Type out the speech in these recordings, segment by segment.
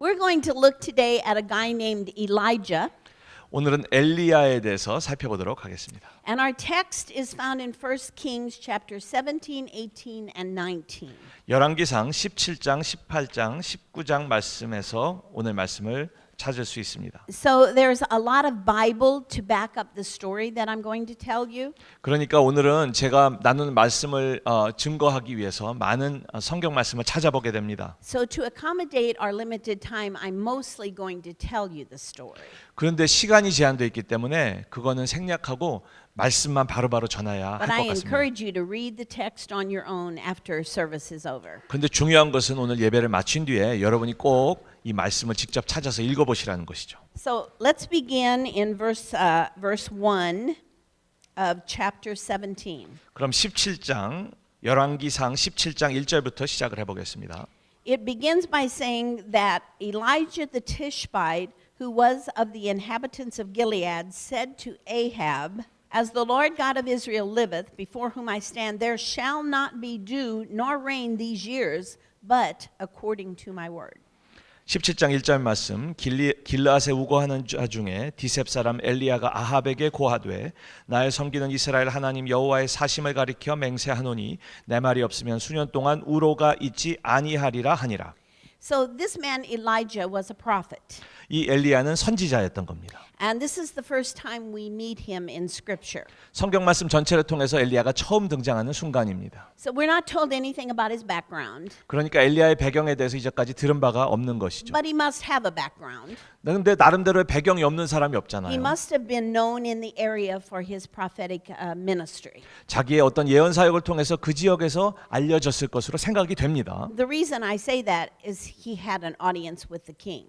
We're going to look today at a guy named Elijah, 오늘은 엘리야에 대해서 살펴보도록 하겠습니다. and our text is found in 1 Kings chapter 17, 18, and 19. 열왕기상 17장, 18장, 19장 말씀에서 오늘 말씀을 찾을 수 있습니다. So there's a lot of Bible to back up the story that I'm going to tell you. 그러니까 오늘은 제가 나누는 말씀을 증거하기 위해서 많은 성경 말씀을 찾아보게 됩니다. So to accommodate our limited time, I'm mostly going to tell you the story. 그런데 시간이 제한되어 있기 때문에 그거는 생략하고 말씀만 바로바로 전해야 할 But 것 I 같습니다. encourage you to read the text on your own after service is over. 그런데 중요한 것은 오늘 예배를 마친 뒤에 여러분이 꼭 이 말씀을 직접 찾아서 읽어보시라는 것이죠. So let's begin in verse 1 of chapter 17. 그럼 17장 열왕기상 17장 1절부터 시작을 해보겠습니다. It begins by saying that Elijah the Tishbite, who was of the inhabitants of Gilead, said to Ahab, "As the Lord God of Israel liveth, before whom I stand, there shall not be dew nor rain these years, but according to my word." 17장 1절 말씀 길르앗에 우거하는 자 중에 디셉 사람 엘리야가 아합에게 고하되 나의 섬기는 이스라엘 하나님 여호와의 사심을 가리켜 맹세하노니 내 말이 없으면 수년 동안 우로가 있지 아니하리라 하니라. So this man Elijah was a prophet. 이 엘리야는 선지자였던 겁니다. And this is the first time we meet him in scripture. 성경 말씀 전체를 통해서 엘리야가 처음 등장하는 순간입니다. So we're not told anything about his background, 그러니까 엘리야의 배경에 대해서 이제까지 들은 바가 없는 것이죠. but he must have a background. 그런데 나름대로의 배경이 없는 사람이 He 없잖아요. must have been known in the area for his prophetic ministry. 자기의 어떤 예언 사역을 통해서 그 지역에서 알려졌을 것으로 생각이 됩니다. The reason I say that is he had an audience with the king.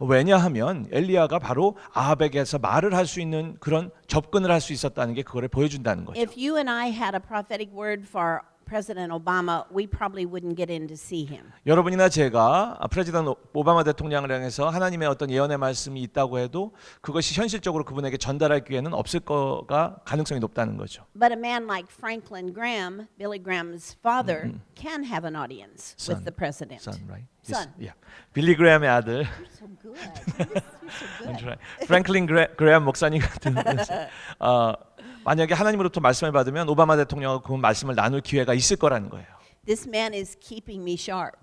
왜냐하면 엘리야가 바로 아합에게서 말을 할 수 있는 그런 접근을 할 수 있었다는 게 그거를 보여준다는 거죠. If you and I had a prophetic word for President Obama, we probably wouldn't get in to see him. 여러분이나 제가 프레지던트 오바마 대통령을 향해서 하나님의 어떤 예언의 말씀이 있다고 해도 그것이 현실적으로 그분에게 전달할 기회는 없을 거가 가능성이 높다는 거죠. But a man like Franklin Graham, Billy Graham's father, can have an audience with the president. Son, right? Son. Yeah. 빌리 그레함의 아들 You're so good. You're so good. 프랭클린 그레함 목사님 같은 만약에 하나님으로부터 말씀을 받으면 오바마 대통령과 그 말씀을 나눌 기회가 있을 거라는 거예요. This man is keeping me sharp.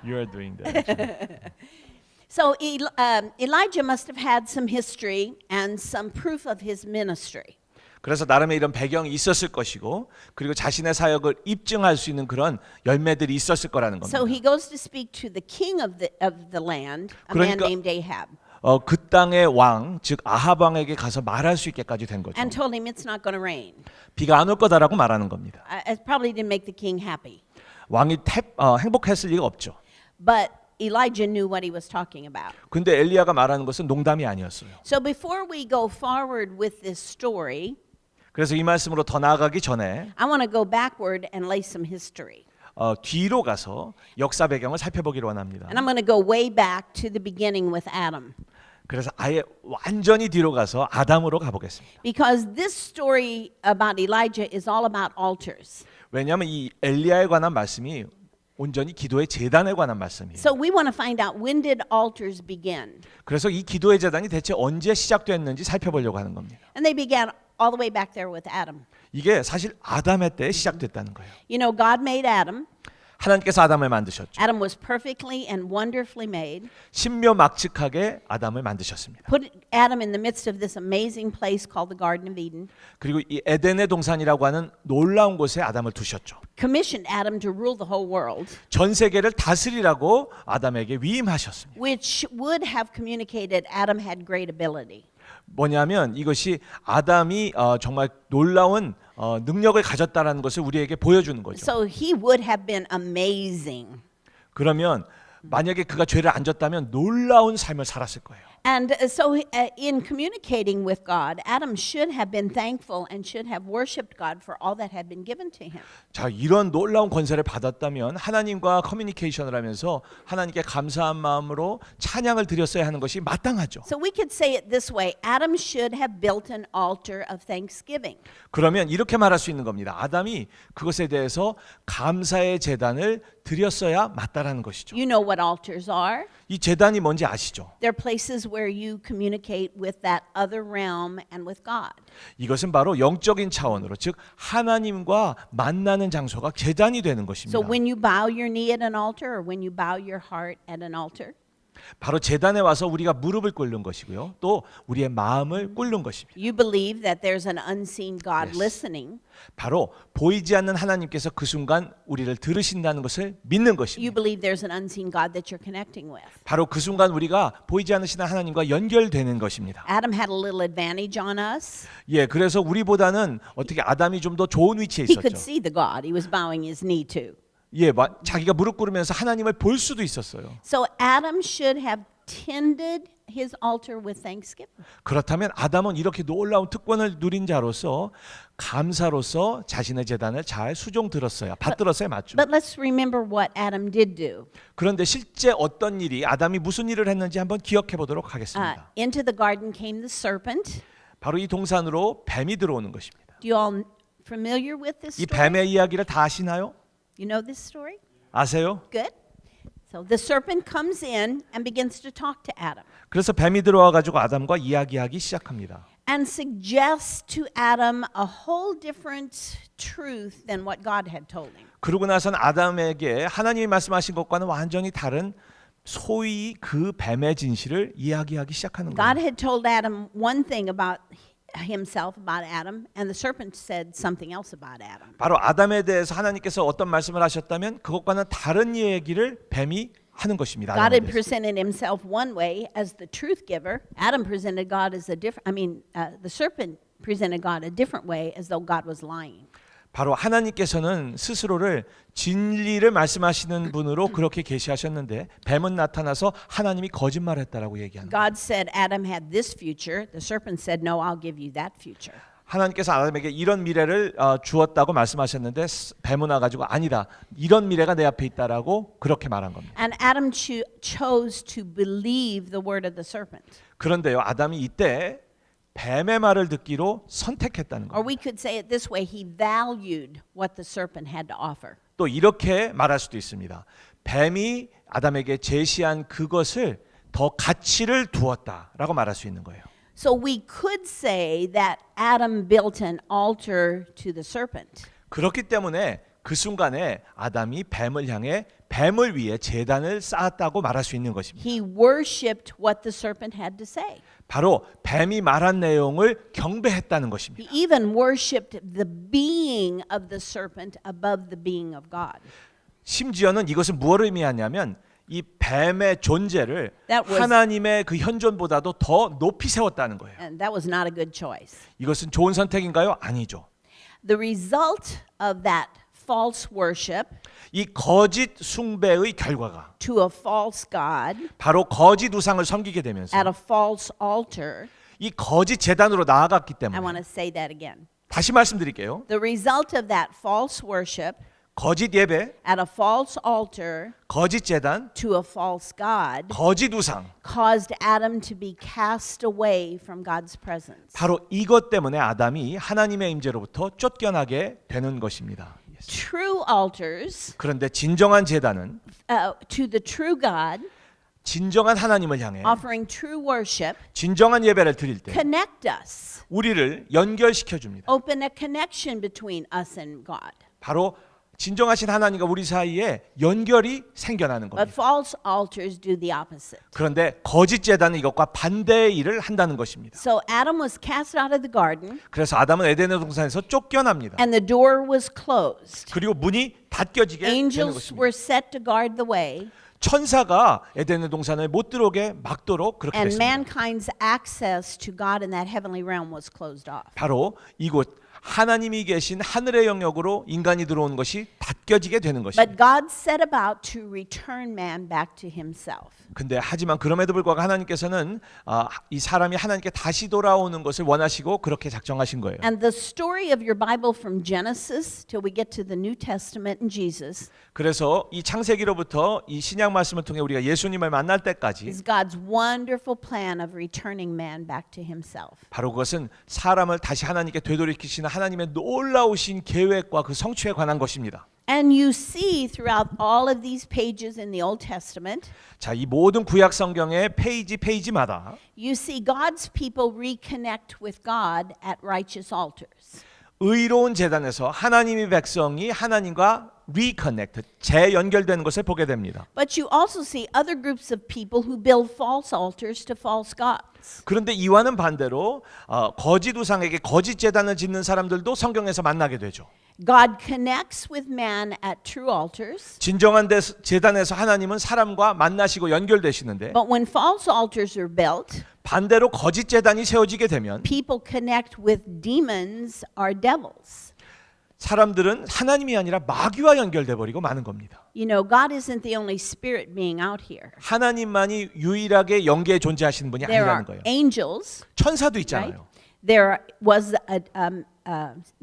You are doing that. So Elijah must have had some history and some proof of his ministry. 그래서 나름의 이런 배경이 있었을 것이고 그리고 자신의 사역을 입증할 수 있는 그런 열매들이 있었을 거라는 겁니다. So he goes to speak to the king of the land, a man 그러니까- named Ahab, 그 땅의 왕, 즉 아합 왕에게 가서 말할 수 있게까지 된 거죠. and told him it's not going to rain. 비가 안 올 거다라고 말하는 겁니다. It probably didn't make the king happy, 왕이 행복했을 리가 없죠. but Elijah knew what he was talking about. 근데 엘리야가 말하는 것은 농담이 아니었어요. So before we go forward with this story, 그래서 이 말씀으로 더 나아가기 전에 I want to go backward and lay some history. 뒤로 가서 역사 배경을 살펴보기를 원합니다. And I'm going to go way back to the beginning with Adam. 그래서 아예 완전히 뒤로 가서 아담으로 가보겠습니다. Because this story about Elijah is all about altars. 왜냐하면 이 엘리야에 관한 말씀이 온전히 기도의 제단에 관한 말씀이에요. So we want to find out, when did altars begin? 그래서 이 기도의 제단이 대체 언제 시작됐는지 살펴보려고 하는 겁니다. And they began all the way back there with Adam. 이게 사실 아담의 때에 시작됐다는 거예요. You know, God made Adam. 하나님께서 아담을 만드셨죠. Adam was perfectly and wonderfully made. 신묘막측하게 아담을 만드셨습니다. Put Adam in the midst of this amazing place called the Garden of Eden. 그리고 이 에덴의 동산이라고 하는 놀라운 곳에 아담을 두셨죠. Commissioned Adam to rule the whole world, 전 세계를 다스리라고 아담에게 위임하셨습니다. which would have communicated Adam had great ability. 뭐냐면 이것이 아담이 정말 놀라운 능력을 가졌다라는 것을 우리에게 보여주는 거죠. So he would have been amazing. 그러면 만약에 그가 죄를 안 졌다면 놀라운 삶을 살았을 거예요. And so in communicating with God, Adam should have been thankful and should have worshiped God for all that had been given to him. 자, 이런 놀라운 권세를 받았다면 하나님과 커뮤니케이션을 하면서 하나님께 감사한 마음으로 찬양을 드렸어야 하는 것이 마땅하죠. So we could say it this way: Adam should have built an altar of thanksgiving. 그러면 이렇게 말할 수 있는 겁니다. 아담이 그것에 대해서 감사의 제단을 드렸어야 맞다라는 것이죠. You know what altars are? 이 제단이 뭔지 아시죠? They're places where you communicate with that other realm and with God. 이것은 바로 영적인 차원으로, 즉 하나님과 만나는 장소가 제단이 되는 것입니다. So when you bow your knee at an altar or when you bow your heart at an altar, 바로 제단에 와서 우리가 무릎을 꿇는 것이고요. 또 우리의 마음을 꿇는 것입니다. you believe that there's an unseen God Yes. listening. 바로 보이지 않는 하나님께서 그 순간 우리를 들으신다는 것을 믿는 You 것입니다. believe there's an unseen God that you're connecting with. 바로 그 순간 우리가 보이지 않으시는 하나님과 연결되는 것입니다. Adam had a little advantage on us. 예, 그래서 우리보다는 어떻게 아담이 좀 더 좋은 위치에 He could 있었죠. see the God he was bowing his knee to. 예, 자기가 무릎 꿇으면서 하나님을 볼 수도 있었어요. So Adam should have tended his altar with thanksgiving. 그렇다면 아담은 이렇게 놀라운 특권을 누린 자로서 감사로서 자신의 제단을 잘 수종 들었어야 받들었어야 맞죠. But let's remember what Adam did do. 그런데 실제 어떤 일이 아담이 무슨 일을 했는지 한번 기억해 보도록 하겠습니다. Into the garden came the serpent. 바로 이 동산으로 뱀이 들어오는 것입니다. Do you all familiar with this 이 story? 뱀의 이야기를 다 아시나요? You know this story? 아세요? Good. So the serpent comes in and begins to talk to Adam 그래서 뱀이 들어와 가지고 아담과 이야기하기 시작합니다. and suggests to Adam a whole different truth than what God had told him. 그러고 나서는 아담에게 하나님이 말씀하신 것과는 완전히 다른 소위 그 뱀의 진실을 이야기하기 시작하는 God 거예요. had told Adam one thing about himself, about Adam, and the serpent said something else about Adam. 바로 아담에 대해서 하나님께서 어떤 말씀을 하셨다면 그것과는 다른 얘기를 뱀이 하는 것입니다. God 아담에 had 대해서. presented himself one way as the truth giver. Adam presented God as a different. The serpent presented God a different way, as though God was lying. 바로 하나님께서는 스스로를 진리를 말씀하시는 분으로 그렇게 계시하셨는데 뱀은 나타나서 하나님이 거짓말했다라고 얘기하는 거예요. God said Adam had this future. The serpent said, "No, I'll give you that future." 하나님께서 아담에게 이런 미래를 주었다고 말씀하셨는데 뱀은 와가지고 아니다. 이런 미래가 내 앞에 있다라고 그렇게 말한 겁니다. And Adam chose to believe the word of the serpent. 그런데요, 아담이 이때 뱀의 말을 듣기로 선택했다는 Or 거예요. we could say it this way: he valued what the serpent had to offer. 또 이렇게 말할 수도 있습니다. 뱀이 아담에게 제시한 그것을 더 가치를 두었다라고 말할 수 있는 거예요. So we could say that Adam built an altar to the serpent. 그렇기 때문에 그 순간에 아담이 뱀을 향해 뱀을 위해 제단을 쌓았다고 말할 수 있는 것입니다. He worshipped what the serpent had to say. 바로 뱀이 말한 내용을 경배했다는 것입니다. He even worshipped the being of the serpent above the being of God. 심지어는 이것은 무엇을 의미하냐면 이 뱀의 존재를 That was- 하나님의 그 현존보다도 더 높이 세웠다는 거예요. And that was not a good choice. 이것은 좋은 선택인가요? 아니죠. The result of that false worship 이 거짓 숭배의 결과가 to a false God 바로 거짓 우상을 섬기게 되면서 at a false altar, 이 거짓 제단으로 나아갔기 I want 때문에 to say that again. 다시 말씀드릴게요. The result of that false worship 거짓 예배, at a false altar 거짓 제단, to a false God 거짓 우상. caused Adam to be cast away from God's presence. 바로 이것 때문에 아담이 하나님의 임재로부터 쫓겨나게 되는 것입니다. True altars 그런데 진정한 제단은 to the true God, 진정한 하나님을 향해 offering true worship, 진정한 예배를 드릴 때 connect us, 우리를 연결시켜 줍니다. open a connection between us and God. 바로 진정하신 하나님과 우리 사이에 연결이 생겨나는 But 겁니다. false altars do the opposite. 그런데 거짓 제단은 이것과 반대의 일을 한다는 것입니다. So Adam was cast out of the garden 그래서 아담은 에덴의 동산에서 쫓겨납니다. and the door was closed. 그리고 문이 닫혀지게 되는 Angels 것입니다. were set to guard the way, 천사가 에덴의 동산을 못 들어오게 막도록 그렇게 and 됐습니다. mankind's access to God in that heavenly realm was closed off. 바로 이곳 하나님이 계신 하늘의 영역으로 인간이 들어오는 것이 닫혀지게 되는 But 것입니다. God set about to return man back to himself. 근데 하지만 그럼에도 불구하고 하나님께서는 이 사람이 하나님께 다시 돌아오는 것을 원하시고 그렇게 작정하신 거예요. And the story of your Bible from Genesis till we get to the New Testament and Jesus 그래서 이 창세기로부터 이 신약 말씀을 통해 우리가 예수님을 만날 때까지 is God's wonderful plan of returning man back to himself. 바로 그것은 사람을 다시 하나님께 되돌이키시는 하나님의 놀라우신 계획과 그 성취에 관한 것입니다. And you see throughout all of these pages in the Old Testament, 자, 이 모든 구약 성경의 페이지마다 you see God's people reconnect with God at righteous altars. 의로운 제단에서 하나님의 백성이 하나님과 리커넥트, 재연결되는 것을 보게 됩니다. But you also see other groups of people who build false altars to false gods. 그런데 이와는 반대로 거짓 우상에게 거짓 제단을 짓는 사람들도 성경에서 만나게 되죠. God connects with man at true altars. 진정한 제단에서 하나님은 사람과 만나시고 연결되시는데 But when false altars are built, 반대로 거짓 제단이 세워지게 되면 people connect with demons or devils. 사람들은 하나님이 아니라 마귀와 연결돼 버리고 마는 겁니다. You know, God isn't the only spirit being out here. 하나님만이 유일하게 영계에 존재하시는 분이 There 아니라는 are 거예요. angels, 천사도 right? 있잖아요. There was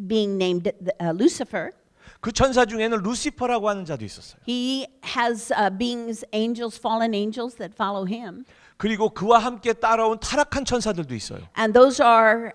being named Lucifer. 그 천사 중에는 루시퍼라고 하는 자도 있었어요. He has beings, angels, fallen angels that follow him. 그리고 그와 함께 따라온 타락한 천사들도 있어요. And those are,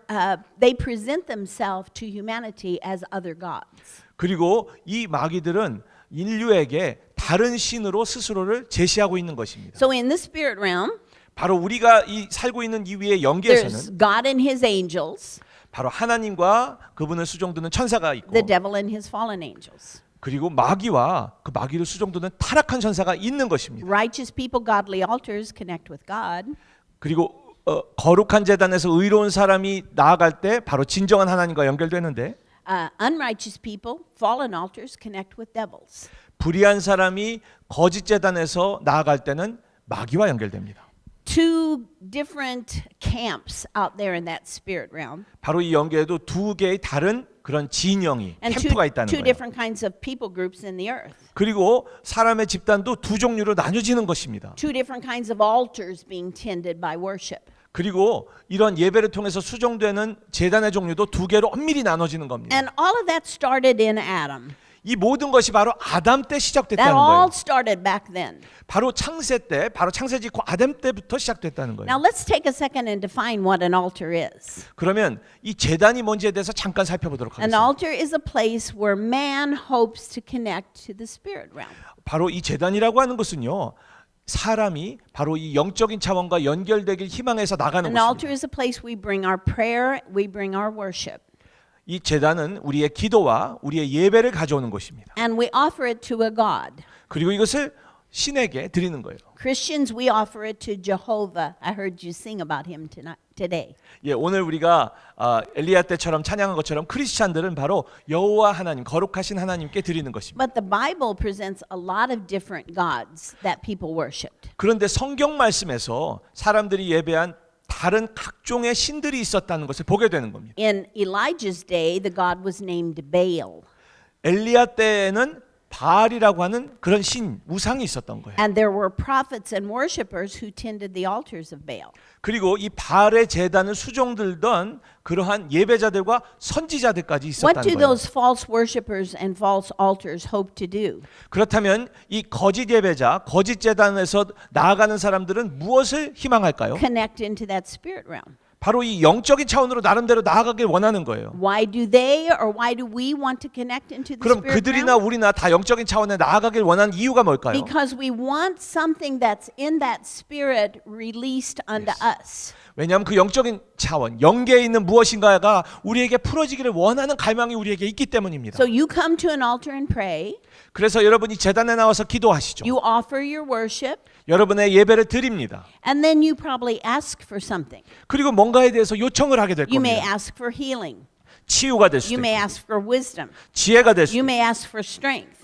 they present themselves to humanity as other gods. 그리고 이 마귀들은 인류에게 다른 신으로 스스로를 제시하고 있는 것입니다. So in the spirit realm, 바로 우리가 살고 있는 이 위의 there's 영계에서는 God and his angels, 바로 하나님과 그분을 수종드는 천사가 있고 the devil and his fallen angels. 그리고 마귀와 그 마귀를 수종드는 타락한 천사가 있는 것입니다. Righteous people, godly altars connect with God. 그리고 거룩한 제단에서 의로운 사람이 나아갈 때 바로 진정한 하나님과 연결되는데 Unrighteous people, fallen altars connect with devils. 불의한 사람이 거짓 제단에서 나아갈 때는 마귀와 연결됩니다. Two different camps out there in that spirit realm. 바로 이 연계에도 두 개의 다른 그런 진영이 And 캠프가 있다는 two 거예요. different kinds of people groups in the earth. 그리고 사람의 집단도 두 종류로 나뉘어지는 것입니다. Two different kinds of altars being tended by worship. 그리고 이런 예배를 통해서 수종되는 제단의 종류도 두 개로 엄밀히 나눠지는 겁니다. And all of that started in Adam. 이 모든 것이 바로 아담 때 That 시작됐다는 all 거예요. started back then. 바로 창세 때, 바로 창세 짓고 아담 때부터 시작됐다는 거예요. Now let's take a second and define what an altar is. 그러면 이 제단이 뭔지에 대해서 잠깐 살펴보도록 An 하겠습니다. altar is a place where man hopes to connect to the spirit realm. 바로 이 제단이라고 하는 것은요. 사람이 바로 이 영적인 차원과 연결되길 희망해서 나가는 An altar 것입니다. is a place we bring our prayer, we bring our worship. 이 제단은 우리의 기도와 우리의 예배를 가져오는 것입니다. And we offer it to a God. 그리고 이것을 신에게 드리는 거예요. Christians, we offer it to Jehovah. I heard you sing about him today. 예, 오늘 우리가 엘리야 때처럼 찬양한 것처럼 크리스찬들은 바로 여호와 하나님, 거룩하신 하나님께 드리는 것입니다. But the Bible presents a lot of different gods that people worshipped. 그런데 성경 말씀에서 사람들이 예배한 다른 각종의 신들이 있었다는 것을 보게 되는 겁니다. In Elijah's day, the god was named Baal. 엘리야 때에는 바알이라고 하는 그런 신, 우상이 있었던 거예요. And there were prophets and worshipers who tended the altars of Baal. 그리고 이 바알의 제단을 수종들던 그러한 예배자들과 선지자들까지 What 있었다는 do 거예요. those false worshipers and false altars hope to do? 그렇다면 이 거짓 예배자, 거짓 제단에서 나아가는 사람들은 무엇을 희망할까요? Connect into that spirit realm. 바로 이 영적인 차원으로 나름대로 나아가길 원하는 거예요. Why do they or why do we want to connect into the 그럼 spirit 그들이나 realm? 우리나 다 영적인 차원에 나아가길 원하는 이유가 뭘까요? Because we want something that's in that spirit released unto us. 왜냐하면 그 영적인 차원, 영계에 있는 무엇인가가 우리에게 풀어지기를 원하는 갈망이 우리에게 있기 때문입니다. So you come to an altar and pray. 그래서 여러분이 제단에 나와서 기도하시죠. You offer your worship. 여러분의 예배를 드립니다. And then you probably ask for something. 그리고 뭔가에 대해서 요청을 하게 될 You may 겁니다. ask for healing. 치유가 될 수도 You may 있고 ask for wisdom. 지혜가 될 수도 You 있고 may ask for strength.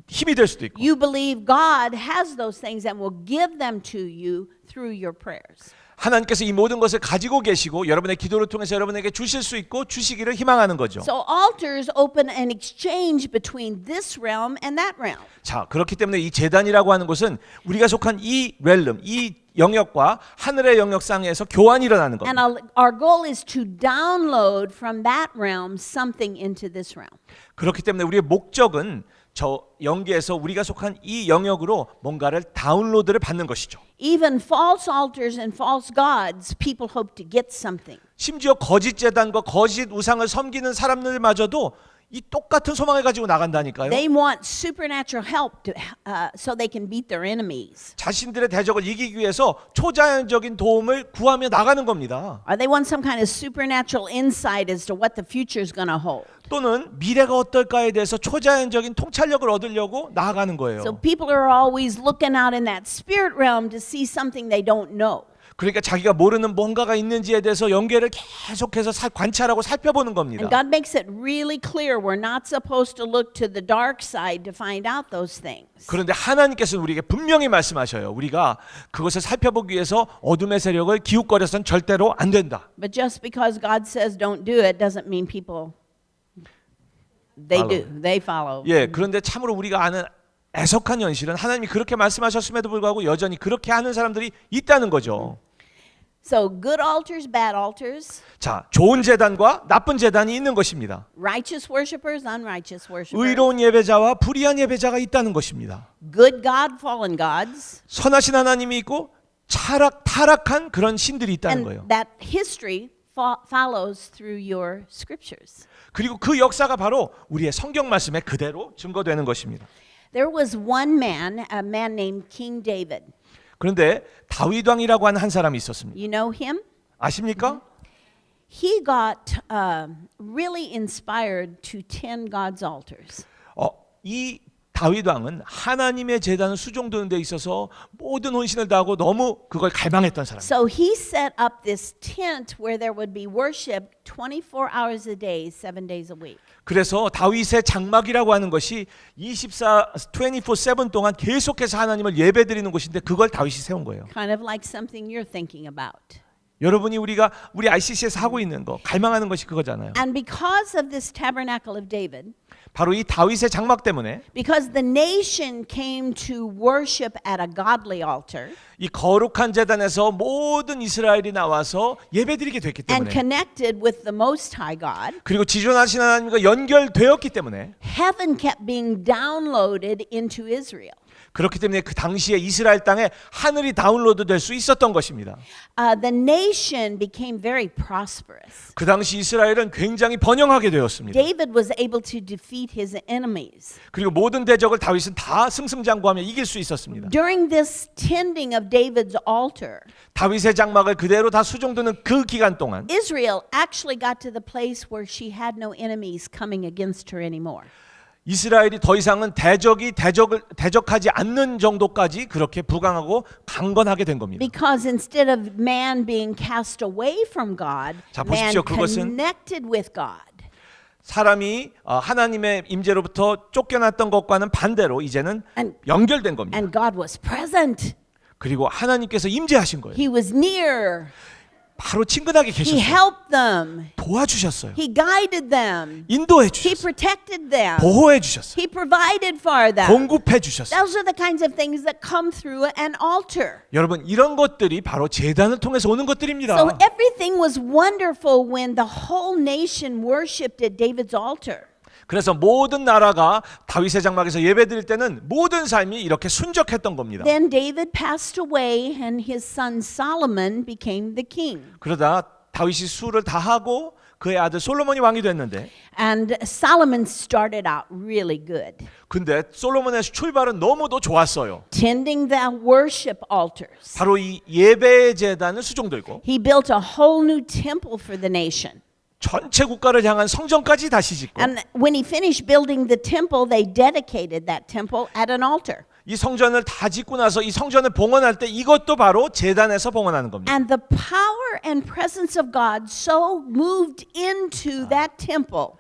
힘이 될 수도 있고 You believe God has those things and will give them to you through your prayers. 하나님께서 이 모든 것을 가지고 계시고 여러분의 기도를 통해서 여러분에게 주실 수 있고 주시기를 희망하는 거죠. So altars open an exchange between this realm and that realm. 자, 그렇기 때문에 이 제단이라고 하는 것은 우리가 속한 이 렐름, 이 영역과 하늘의 영역상에서 교환이 일어나는 And 겁니다. our goal is to download from that realm something into this realm. 그렇기 때문에 우리의 목적은 저 영계에서 우리가 속한 이 영역으로 뭔가를 다운로드를 받는 것이죠. Even false altars and false gods, people hope to get something. 심지어 거짓 제단과 거짓 우상을 섬기는 사람들마저도 이 똑같은 소망을 가지고 나간다니까요. They want supernatural help so they can beat their enemies. 자신들의 대적을 이기기 위해서 초자연적인 도움을 구하며 나가는 겁니다. Or they want some kind of supernatural insight as to what the future is going to hold. 또는 미래가 어떨까에 대해서 초자연적인 통찰력을 얻으려고 나아가는 거예요. So people are always looking out in that spirit realm to see something they don't know. 그러니까 자기가 모르는 뭔가가 있는지에 대해서 연계를 계속해서 관찰하고 살펴보는 겁니다. And God makes it really clear we're not supposed to look to the dark side to find out those things. 그런데 하나님께서는 우리에게 분명히 말씀하셔요. 우리가 그것을 살펴보기 위해서 어둠의 세력을 기웃거려서는 절대로 안 된다. But just because God says don't do it doesn't mean people they do. They follow. 예, 그런데 참으로 우리가 아는 애석한 현실은 하나님이 그렇게 말씀하셨음에도 불구하고 여전히 그렇게 하는 사람들이 있다는 거죠. So good altars, bad altars, 자, 좋은 제단과 나쁜 제단이 있는 것입니다. righteous worshipers, unrighteous worshipers, 의로운 예배자와 불의한 예배자가 있다는 것입니다. good God, fallen gods, 선하신 하나님이 있고 타락한 그런 신들이 있다는 and 거예요. that history follows through your scriptures. 그리고 그 역사가 바로 우리의 성경 말씀에 그대로 증거되는 것입니다. There was one man, a man named King David. 그런데 다윗 왕이라고 하는 한 사람이 있었습니다. You know him? 아십니까? He got really inspired to tend God's altars. 이 다윗 왕은 하나님의 제단을 수종드는 데 있어서 모든 혼신을 다하고 너무 그걸 갈망했던 사람입니다. So he set up this tent where there would be worship 24 hours a day, 7 days a week. 그래서 다윗의 장막이라고 하는 것이 24/7 동안 계속해서 하나님을 예배드리는 곳인데 그걸 다윗이 세운 거예요. Kind of like something you're thinking about. 여러분이 우리 ICC에서 하고 있는 거, 갈망하는 것이 그거잖아요. And because of this tabernacle of David, 바로 이 다윗의 장막 때문에 because the nation came to worship at a godly altar 이 거룩한 제단에서 모든 이스라엘이 나와서 예배드리게 됐기 and 때문에 connected with the Most High God, 그리고 지존하신 하나님과 연결되었기 때문에 heaven kept being downloaded into Israel. 그렇기 때문에 그 당시에 이스라엘 땅에 하늘이 다운로드 될 수 있었던 것입니다. The nation became very prosperous. 그 당시 이스라엘은 굉장히 번영하게 되었습니다. David was able to defeat his enemies. 그리고 모든 대적을 다윗은 다 승승장구하며 이길 수 있었습니다. During this tending of David's altar, 다윗의 장막을 그대로 다 수종드는 그 기간 동안 Israel actually got to the place where she had no enemies coming against her anymore. 이스라엘이 더 이상은 대적하지 않는 정도까지 그렇게 부강하고 강건하게 된 겁니다. Because instead of man being cast away from God, 자, man 보십시오. 그것은 connected with God. 사람이 하나님의 임재로부터 쫓겨났던 것과는 반대로 이제는 연결된 겁니다. And God was present. 그리고 하나님께서 임재하신 거예요. He was near. 바로 친근하게 He 계셨어요. helped them. 도와주셨어요. He guided them. 인도해 He 주셨어요. protected them. 보호해 주셨어요. He provided for them. 공급해 주셨어요. Those are the kinds of things that come through an altar. 여러분, 이런 것들이 바로 제단을 통해서 오는 것들입니다. So everything was wonderful when the whole nation worshipped at David's altar. 그래서 모든 나라가 다윗의 장막에서 예배드릴 때는 모든 삶이 이렇게 순적했던 겁니다. Then David passed away and his son Solomon became the king. 그러다 다윗이 수를 다하고 그의 아들 솔로몬이 왕이 됐는데 And Solomon started out really good. 근데 솔로몬의 출발은 너무도 좋았어요. Tending the worship altars. 바로 이 예배 제단을 수종들고 He built a whole new temple for the nation. 전체 국가를 향한 성전까지 다시 짓고 And when he finished building the temple, they dedicated that temple at an altar. 이 성전을 다 짓고 나서 이 성전을 봉헌할 때 이것도 바로 제단에서 봉헌하는 겁니다. And the power and presence of God so moved into that temple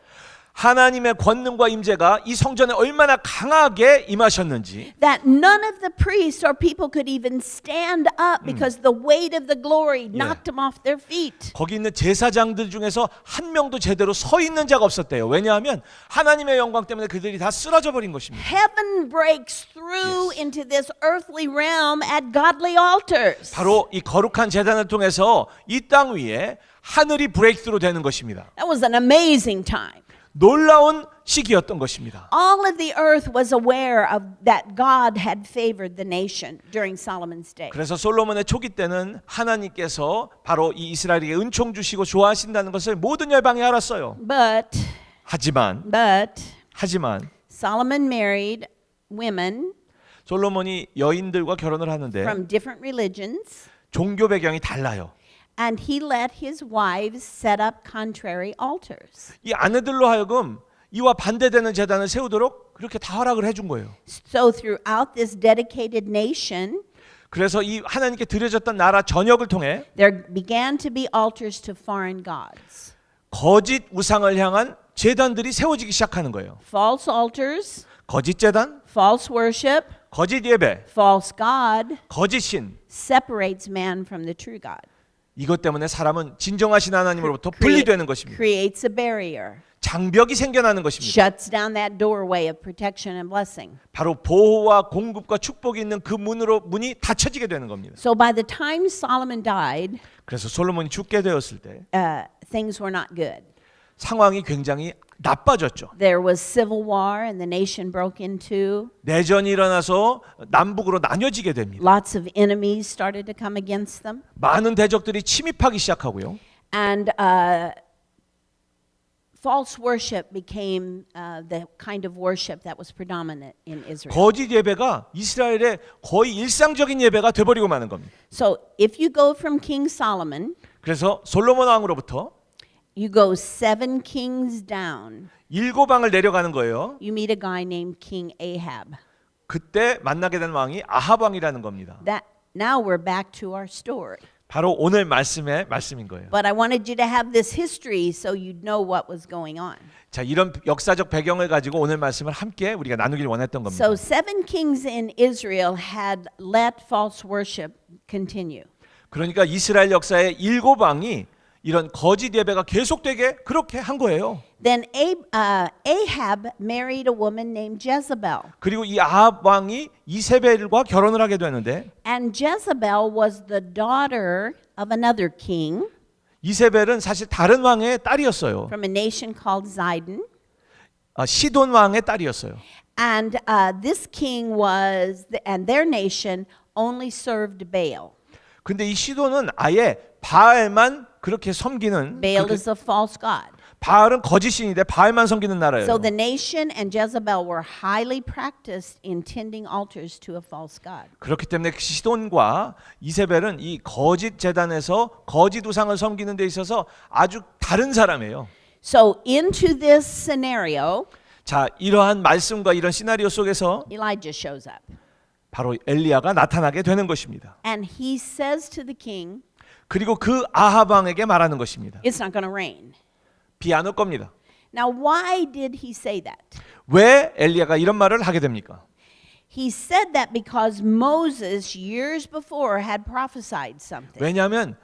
하나님의 권능과 임재가 이 성전에 얼마나 강하게 임하셨는지 that none of the priests or people could even stand up because the weight of the glory knocked them off their feet. 거기 있는 제사장들 중에서 한 명도 제대로 서 있는 자가 없었대요. 왜냐하면 하나님의 영광 때문에 그들이 다 쓰러져 버린 것입니다. Heaven breaks through into this earthly realm at godly altars. 바로 이 거룩한 제단을 통해서 이 땅 위에 하늘이 브레이크스루 되는 것입니다. That was an amazing time. 놀라운 시기였던 것입니다. All of the earth was aware of that God had favored the nation during Solomon's day. 그래서 솔로몬의 초기 때는 하나님께서 바로 이 이스라엘에게 은총 주시고 좋아하신다는 것을 모든 열방이 알았어요. But 하지만 Solomon married women 솔로몬이 여인들과 결혼을 하는데 from different religions, 종교 배경이 달라요. and he let his wives set up contrary altars. 이 아내들로 하여금 이와 반대되는 제단을 세우도록 그렇게 다 허락을 해준 거예요. So throughout this dedicated nation, 그래서 이 하나님께 드려졌던 나라 전역을 통해 there began to be altars to foreign gods. 거짓 우상을 향한 제단들이 세워지기 시작하는 거예요. False altars, 거짓 제단, false worship, 거짓 예배, false god 거짓 신. separates man from the true God. 이것 때문에 사람은 진정하신 하나님으로부터 분리되는 것입니다. Creates a barrier. 장벽이 생겨나는 것입니다. Shuts down that doorway of protection and blessing. 바로 보호와 공급과 축복이 있는 그 문이 닫혀지게 되는 겁니다. So by the time Solomon died, 그래서 솔로몬이 죽게 되었을 때 things were not good. 상황이 굉장히 나빠졌죠. There was civil war and the nation broke into. 내전이 일어나서 남북으로 나뉘어지게 됩니다. Lots of enemies started to come against them. 많은 대적들이 침입하기 시작하고요. And false worship became the kind of worship that was predominant in Israel. 거짓 예배가 이스라엘의 거의 일상적인 예배가 돼버리고 마는 겁니다. So if you go from King Solomon, 그래서 솔로몬 왕으로부터 you go 7 kings down. 7왕을 내려가는 거예요. You meet a guy named King Ahab. 그때 만나게 된 왕이 아합 왕이라는 겁니다. That now we're back to our story. 바로 오늘 말씀의 말씀인 거예요. But I wanted you to have this history so you'd know what was going on. 자, 이런 역사적 배경을 가지고 오늘 말씀을 함께 우리가 나누길 원했던 겁니다. So 7 kings in Israel had let false worship continue. 그러니까 이스라엘 역사의 7왕이 이런 거짓 예배가 계속되게 그렇게 한 거예요. Then Ahab married a woman named Jezebel. 그리고 이 아합 왕이 이세벨과 결혼을 하게 되는데 And Jezebel was the daughter of another king 이세벨은 사실 다른 왕의 딸이었어요. from a nation called Zidon. 시돈 왕의 딸이었어요. And this king and their nation only served Baal. 근데 이 시돈은 아예 바알만 그렇게 섬기는 Baal is a false god. 바알은 거짓신인데 바알만 섬기는 나라예요. So the nation and Jezebel were highly practiced in tending altars to a false god. 그렇기 때문에 시돈과 이세벨은 이 거짓 제단에서 거짓 우상을 섬기는 데 있어서 아주 다른 사람이에요. So into this scenario, 자, 이러한 말씀과 이런 시나리오 속에서 Elijah shows up. 바로 엘리야가 나타나게 되는 것입니다. And he says to the king, 그리고 그 아합 왕에게 말하는 것입니다. it's not going to rain. 비 안 올 겁니다. Now, why did he say that? 왜 엘리야가 이런 말을 하게 됩니까? He said that because Moses, years before, had prophesied something. 왜냐하면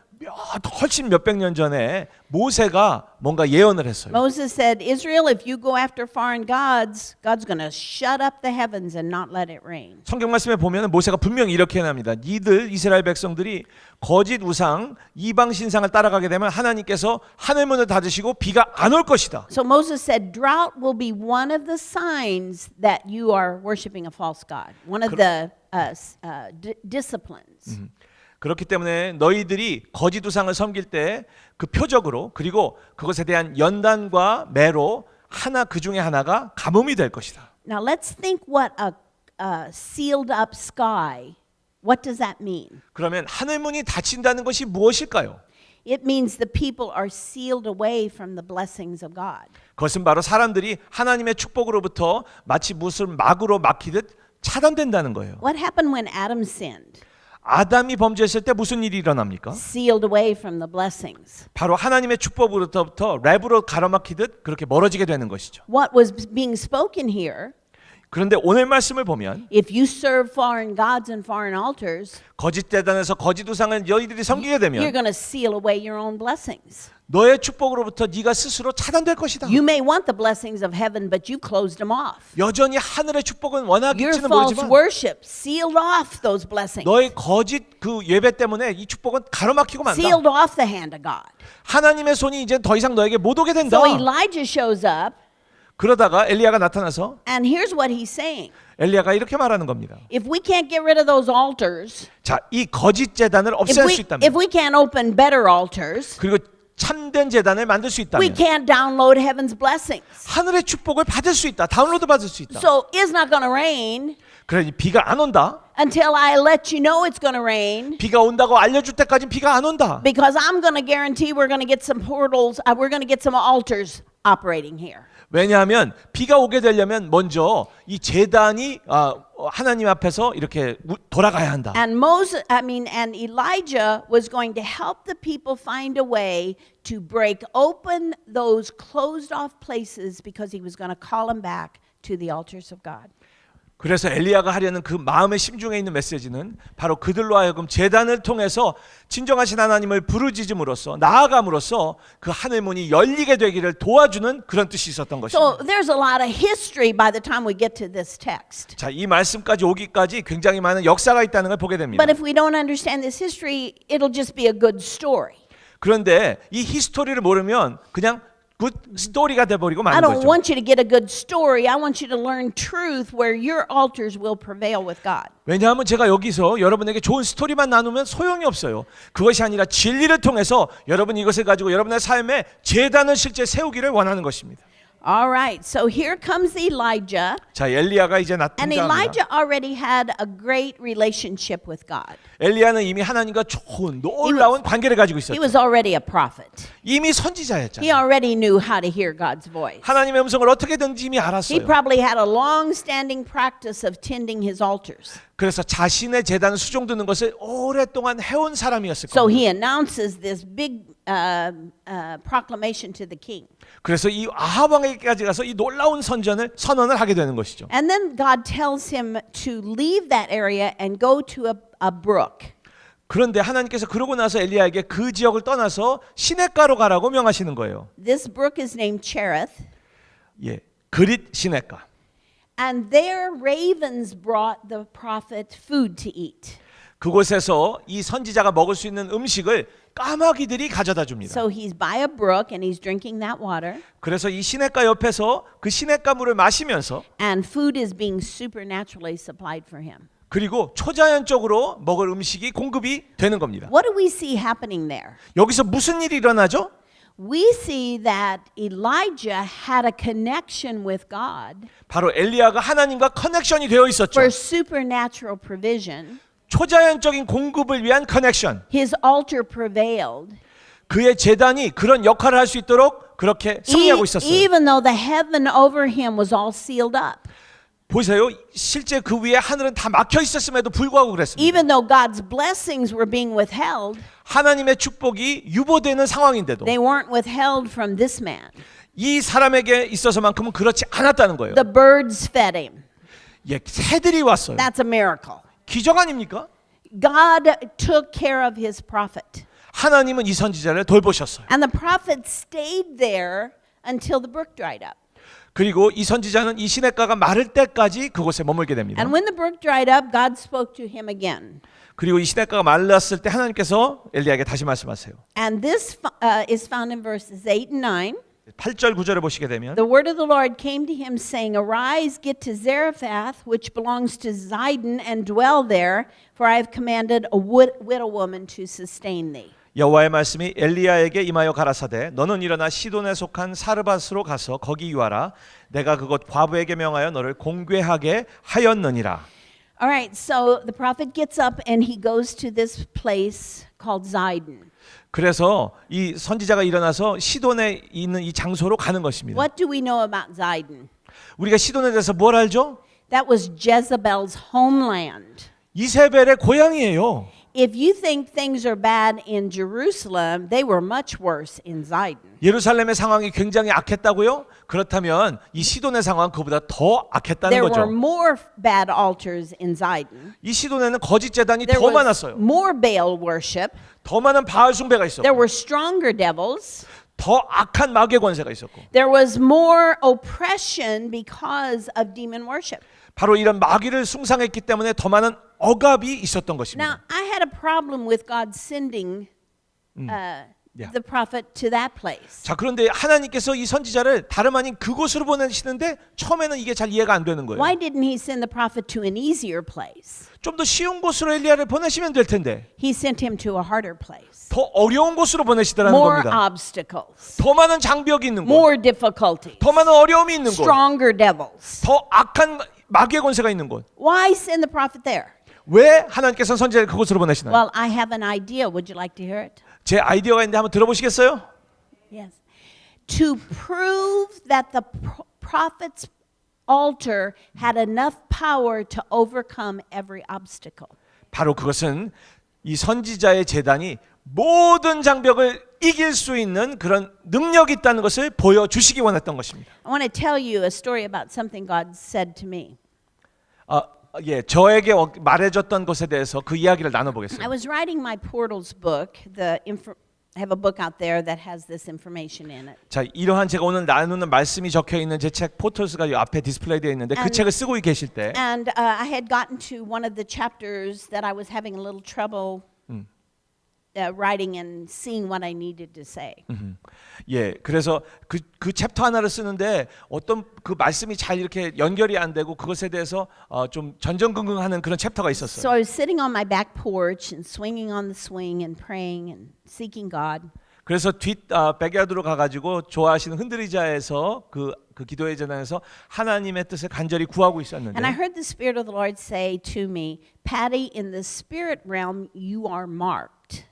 훨씬 몇백 년 전에 모세가 뭔가 예언을 했어요. Moses said, Israel, if you go after foreign gods, God's going to shut up the heavens and not let it rain. 성경 말씀에 보면 모세가 분명히 이렇게 해납니다. 니들 이스라엘 백성들이 거짓 우상 이방 신상을 따라가게 되면 하나님께서 하늘 문을 닫으시고 비가 안 올 것이다. So Moses said, drought will be one of the signs that you are worshiping a false god. One of the disciplines. 그렇기 때문에 너희들이 거짓 우상을 섬길 때 그 표적으로 그리고 그것에 대한 연단과 매로 하나 그 중에 하나가 가뭄이 될 것이다. Now let's think what a sealed up sky. What does that mean? 그러면 하늘 문이 닫힌다는 것이 무엇일까요? It means the people are sealed away from the blessings of God. 그것은 바로 사람들이 하나님의 축복으로부터 마치 무슨 막으로 막히듯 차단된다는 거예요. What happened when Adam sinned? 아담이 범죄했을 때 무슨 일이 일어납니까? Sealed away from the blessings. 바로 하나님의 축복으로부터 랩으로 가로막히듯 그렇게 멀어지게 되는 것이죠. What was being spoken here? 그런데 오늘 말씀을 보면 If you serve foreign gods and foreign altars, 거짓 대단에서 거짓 우상을 너희들이 섬기게 you're 되면 going to seal away your own blessings. 너의 축복으로부터 네가 스스로 차단될 것이다. You may want the blessings of heaven, but you closed them off. 여전히 하늘의 축복은 Your 원하길지는 false 모르지만 worship sealed off those blessings. 너의 거짓 그 예배 때문에 이 축복은 가로막히고 만다. Sealed off the hand of God. 하나님의 손이 이제 더 이상 너에게 못 오게 된다. So Elijah shows up, 그러다가 엘리야가 나타나서 and here's what he's saying. 엘리야가 이렇게 말하는 겁니다. If we can't get rid of those altars, 자, 이 거짓 제단을 if 없앨 수 we 있다면 can't open better altars, 그리고 참된 제단을 만들 수 we 있다면, can't download heaven's blessings. 하늘의 축복을 받을 수 있다, 다운로드 받을 수 있다. So it's not going to rain 그러니 비가 안 온다. until I let you know it's going to rain. 비가 온다고 알려줄 때까지는 비가 안 온다. Because I'm going to guarantee we're going to get some portals, we're going to get some altars operating here. 왜냐하면 비가 오게 되려면 먼저 이 제단이 하나님 앞에서 이렇게 돌아가야 한다. And and Elijah was going to help the people find a way to break open those closed off places because he was going to call them back to the altars of God. 그래서 엘리야가 하려는 그 마음의 심중에 있는 메시지는 바로 그들로 하여금 제단을 통해서 진정하신 하나님을 부르짖음으로써 나아감으로써 그 하늘 문이 열리게 되기를 도와주는 그런 뜻이 있었던 것입니다. So there's a lot of history by the time we get to this text. 자, 이 말씀까지 오기까지 굉장히 많은 역사가 있다는 걸 보게 됩니다. But if we don't understand this history, it'll just be a good story. 그런데 이 히스토리를 모르면 그냥 굿 스토리가 돼버리고 I 마는 don't 거죠. want you to get a good story. I want you to learn truth where your altars will prevail with God. 왜냐하면 제가 여기서 여러분에게 좋은 스토리만 나누면 소용이 없어요. 그것이 아니라 진리를 통해서 여러분이 이것을 가지고 여러분의 삶에 제단을 실제 세우기를 원하는 것입니다. All right, so here comes Elijah. 자, 엘리야가 이제 And 등장합니다. Elijah already had a great relationship with God. 엘리야는 이미 하나님과 좋은 놀라운 관계를 가지고 He 있었죠. was already a prophet. 이미 He 선지자였잖아요. already knew how to hear God's voice. 하나님의 음성을 어떻게든지 이미 He 알았어요. probably had a long-standing practice of tending his altars. 그래서 자신의 제단을 수종드는 것을 오랫동안 해온 사람이었을 So 겁니다. he announces this big proclamation to the king. 그래서 이 아합 왕에게까지 가서 이 놀라운 선언을 하게 되는 것이죠. And then God tells him to leave that area and go to a brook. 그런데 하나님께서 그러고 나서 엘리야에게 그 지역을 떠나서 시냇가로 가라고 명하시는 거예요. This brook is named Cherith. 예, 그릿 시냇가. And there ravens brought the prophet food to eat. 그곳에서 이 선지자가 먹을 수 있는 음식을 까마귀들이 가져다 줍니다. So he's by a brook and he's drinking that water. 그래서 이 시냇가 옆에서 그 시냇가 물을 마시면서 And food is being supernaturally supplied for him. 그리고 초자연적으로 먹을 음식이 공급이 되는 겁니다. What do we see happening there? 여기서 무슨 일이 일어나죠? We see that Elijah had a connection with God 바로 엘리야가 하나님과 커넥션이 되어 있었죠. for supernatural provision. 초자연적인 공급을 위한 커넥션. His altar prevailed. 그의 제단이 그런 역할을 할 수 있도록 그렇게 승리하고 있었어요. Even though the heaven over him was all sealed up. 보세요. 실제 그 위에 하늘은 다 막혀 있었음에도 불구하고 그랬습니다. Even though God's blessings were being withheld, 하나님의 축복이 유보되는 상황인데도 they weren't withheld from this man. 이 사람에게 있어서만큼은 그렇지 않았다는 거예요. The birds fed him. 예, 새들이 왔어요. That's a miracle. 기적 아닙니까? God took care of his prophet. 하나님은 이 선지자를 돌보셨어요. And the prophet stayed there until the brook dried up. 그리고 이 선지자는 이 시냇가가 마를 때까지 그곳에 머물게 됩니다. And when the brook dried up, God spoke to him again. 그리고 이 시냇가가 말랐을 때 하나님께서 엘리야에게 다시 말씀하세요. And this is found in verses 8 and 9. 8절 9절을 보시게 되면 The word of the Lord came to him saying, Arise, get to Zarephath, which belongs to Zidon, and dwell there, for I have commanded a widow woman to sustain thee. 여호와의 말씀이 엘리야에게 임하여 가라사대 너는 일어나 시돈에 속한 사르밧으로 가서 거기 유하라 내가 그곳 과부에게 명하여 너를 공궤하게 하였느니라. All right, so the prophet gets up and he goes to this place called Zidon. 그래서 이 선지자가 일어나서 시돈에 있는 이 장소로 가는 것입니다. What do we know about Zidon? 우리가 시돈에 대해서 뭘 알죠? That was Jezebel's homeland. 이세벨의 고향이에요. If you think things are bad in Jerusalem, they were much worse in Zidon. 예루살렘의 상황이 굉장히 악했다고요? 그렇다면 이 시돈의 상황은 그보다 더 악했다는 There 거죠. were more bad altars in Zidon. 이 시돈에는 거짓 제단이 There 더 was 많았어요. more Baal worship. 더 많은 바알 숭배가 있었고 There were stronger devils. 더 악한 마귀의 권세가 있었고 There was more oppression because of demon worship. 바로 이런 마귀를 숭상했기 때문에 더 많은 억압이 있었던 Now, 것입니다. I had a problem with God sending Yeah. the prophet to that place. 자, 그런데 하나님께서 이 선지자를 다름 아닌 그곳으로 보내시는데 처음에는 이게 잘 이해가 안 되는 거예요. Why didn't he send the prophet to an easier place? 좀 더 쉬운 곳으로 엘리야를 보내시면 될 텐데 He sent him to a harder place. 더 어려운 곳으로 보내시더라는 More 겁니다. obstacles, 더 많은 장벽이 있는 곳, more difficulties, 더 많은 어려움이 있는 곳, stronger devils. 더 악한 마귀의 권세가 있는 곳. Why send the prophet there? 왜 하나님께서 선지자를 그곳으로 보내시나요? Well, I have an idea. Would you like to hear it? 제 아이디어가 있는데 한번 들어보시겠어요? Yes. To prove that the prophet's altar had enough power to overcome every obstacle. 바로 그것은 이 선지자의 제단이 모든 장벽을 이길 수 있는 그런 능력이 있다는 것을 보여주시기 원했던 것입니다. I want to tell you a story about something God said to me. 예, 저에게 말해줬던 것에 대해서 그 이야기를 I 나눠보겠습니다. was writing my Portals book. I have a book out there that has this information in it. 자, 이러한 제가 오늘 나누는 말씀이 적혀 있는 제 책 포털스가 이 앞에 디스플레이되어 있는데 그 And- 책을 쓰고 계실 때 And I had gotten to one of the chapters that I was having a little trouble writing and seeing what I needed to say. 예, 그래서 그 챕터 하나를 쓰는데 어떤 그 말씀이 잘 이렇게 연결이 안 되고 그것에 대해서 좀 전전긍긍하는 그런 챕터가 있었어요. So I was sitting on my back porch and swinging on the swing and praying and seeking God. 그래서 뒷 백야드로 가가지고 좋아하시는 흔들의자에서 그 기도의 전당에서 하나님의 뜻을 간절히 구하고 있었는데 And I heard the Spirit of the Lord say to me, Patty, in the spirit realm, you are marked.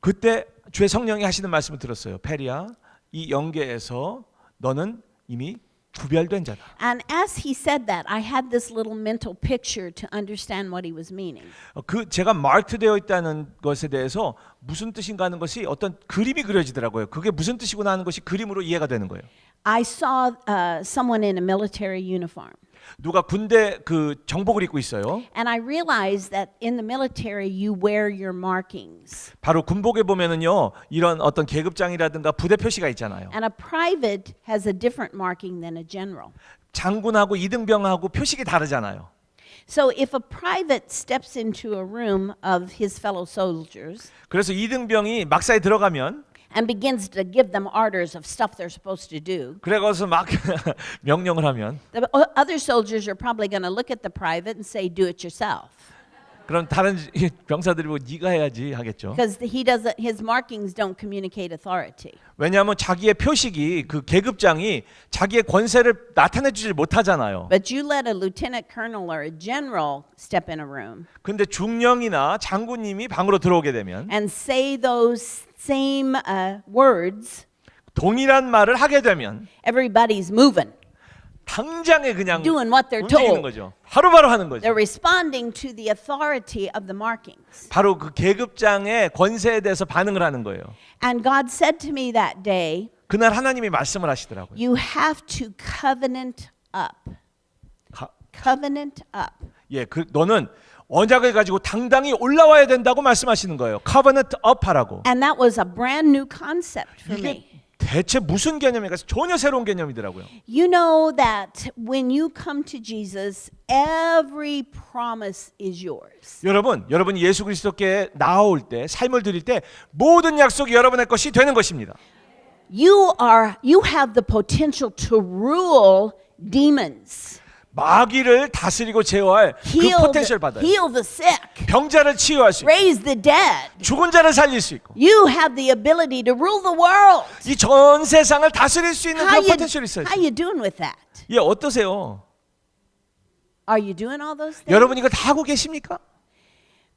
그때 주의 성령이 하시는 말씀을 들었어요. 페리야, 이 영계에서 너는 이미 구별된 자다. And as he said that, I had this little mental picture to understand what he was meaning. 그 제가 마크되어 있다는 것에 대해서 무슨 뜻인가 하는 것이 어떤 그림이 그려지더라고요. 그게 무슨 뜻이구나 하는 것이 그림으로 이해가 되는 거예요. I saw someone in a military uniform. 누가 군대 그 정복을 입고 있어요. And I realized that in the military you wear your markings. 바로 군복에 보면은요 이런 어떤 계급장이라든가 부대 표시가 있잖아요. And a private has a different marking than a general. 장군하고 이등병하고 표식이 다르잖아요. So if a private steps into a room of his fellow soldiers 그래서 이등병이 막사에 들어가면 and begins to give them orders of stuff they're supposed to do, 그래서 막 명령을 하면 the other soldiers are probably going to look at the private and say, "Do it yourself," 그럼 다른 병사들이 뭐 네가 해야지 하겠죠. because his markings don't communicate authority. 왜냐하면 자기의 표식이 그 계급장이 자기의 권세를 나타내주지 못하잖아요. But you let a lieutenant colonel or a general step in a room 근데 중령이나 장군님이 방으로 들어오게 되면 and say those same words, 동일한 말을 하게 되면 everybody's moving, 당장에 그냥 doing what they're 움직이는 told. 거죠. 바로바로 하는 거죠. They're responding to the authority of the markings. 바로 그 계급장의 권세에 대해서 반응을 하는 거예요. And God said to me that day, 그날 하나님이 말씀을 하시더라고요. you have to covenant up. Covenant up. 예, 너는 언약을 가지고 당당히 올라와야 된다고 말씀하시는 거예요. Covenant up 하라고. And that was a brand new concept for 이게 me. 대체 무슨 개념인가? 전혀 새로운 개념이더라고요. You know that when you come to Jesus, every promise is yours. 여러분이 예수 그리스도께 나아올 때, 삶을 드릴 때 모든 약속이 여러분의 것이 되는 것입니다. You have the potential to rule demons. 마귀를 다스리고 제어할 그 포텐셜 받아요. Heal the sick. 병자를 치유할 수 있고 Raise the dead. 죽은 자를 살릴 수 있고 You have the ability to rule the world. 이 전 세상을 다스릴 수 있는 그런 포텐셜이 있어요. How you doing with that? 예, 어떠세요? Are you doing all those things? 여러분 이거 다 하고 계십니까?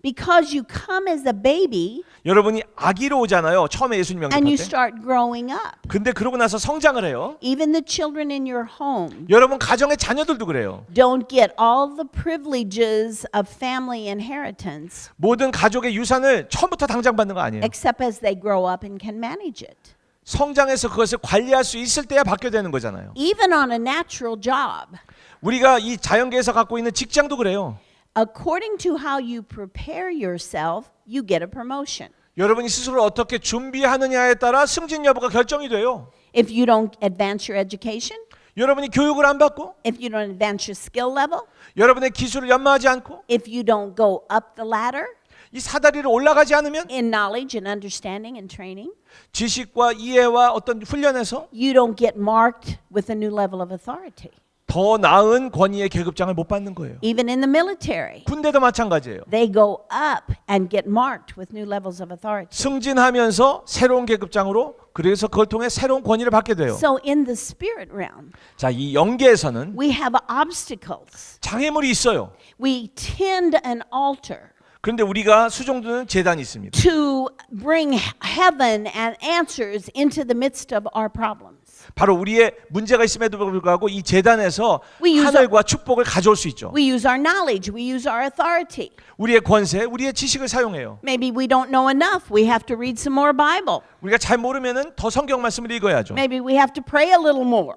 Because you come as a baby 여러분이 아기로 오잖아요. 처음에 예수님 and you 영접할 때. start growing up. 근데 그러고 나서 성장을 해요. Even the children in your home 여러분 가정의 자녀들도 그래요. don't get all the privileges of family inheritance 모든 가족의 유산을 처음부터 당장 받는 거 아니에요. except as they grow up and can manage it. 성장해서 그것을 관리할 수 있을 때야 받게 되는 거잖아요. Even on a natural job, 우리가 이 자연계에서 갖고 있는 직장도 그래요. according to how you prepare yourself, you get a promotion. 여러분이 스스로 어떻게 준비하느냐에 따라 승진 여부가 결정이 돼요. If you don't advance your education, 여러분이 교육을 안 받고 if you don't advance your skill level, 여러분의 기술을 연마하지 않고 if you don't go up the ladder, 이 사다리를 올라가지 않으면 in knowledge and understanding and training, 지식과 이해와 어떤 훈련에서 you don't get marked with a new level of authority. 더 나은 권위의 계급장을 못 받는 거예요. Even in the military, 군대도 마찬가지예요. they go up and get marked with new levels of authority. 승진하면서 새로운 계급장으로 그래서 그걸 통해 새로운 권위를 받게 돼요. So in the spirit realm, 자, 이 영계에서는 we have obstacles. 장애물이 있어요. We tend an altar 그런데 우리가 수종드는 제단이 있습니다. to bring heaven and answers into the midst of our problems. 바로 우리의 문제가 있음에도 불구하고 이 제단에서 We use 하늘과 축복을 가져올 수 있죠. We use our knowledge, we use our authority. 우리의 권세, 우리의 지식을 사용해요. Maybe we don't know enough. We have to read some more Bible. 우리가 잘 모르면은 더 성경 말씀을 읽어야죠. Maybe we have to pray a little more.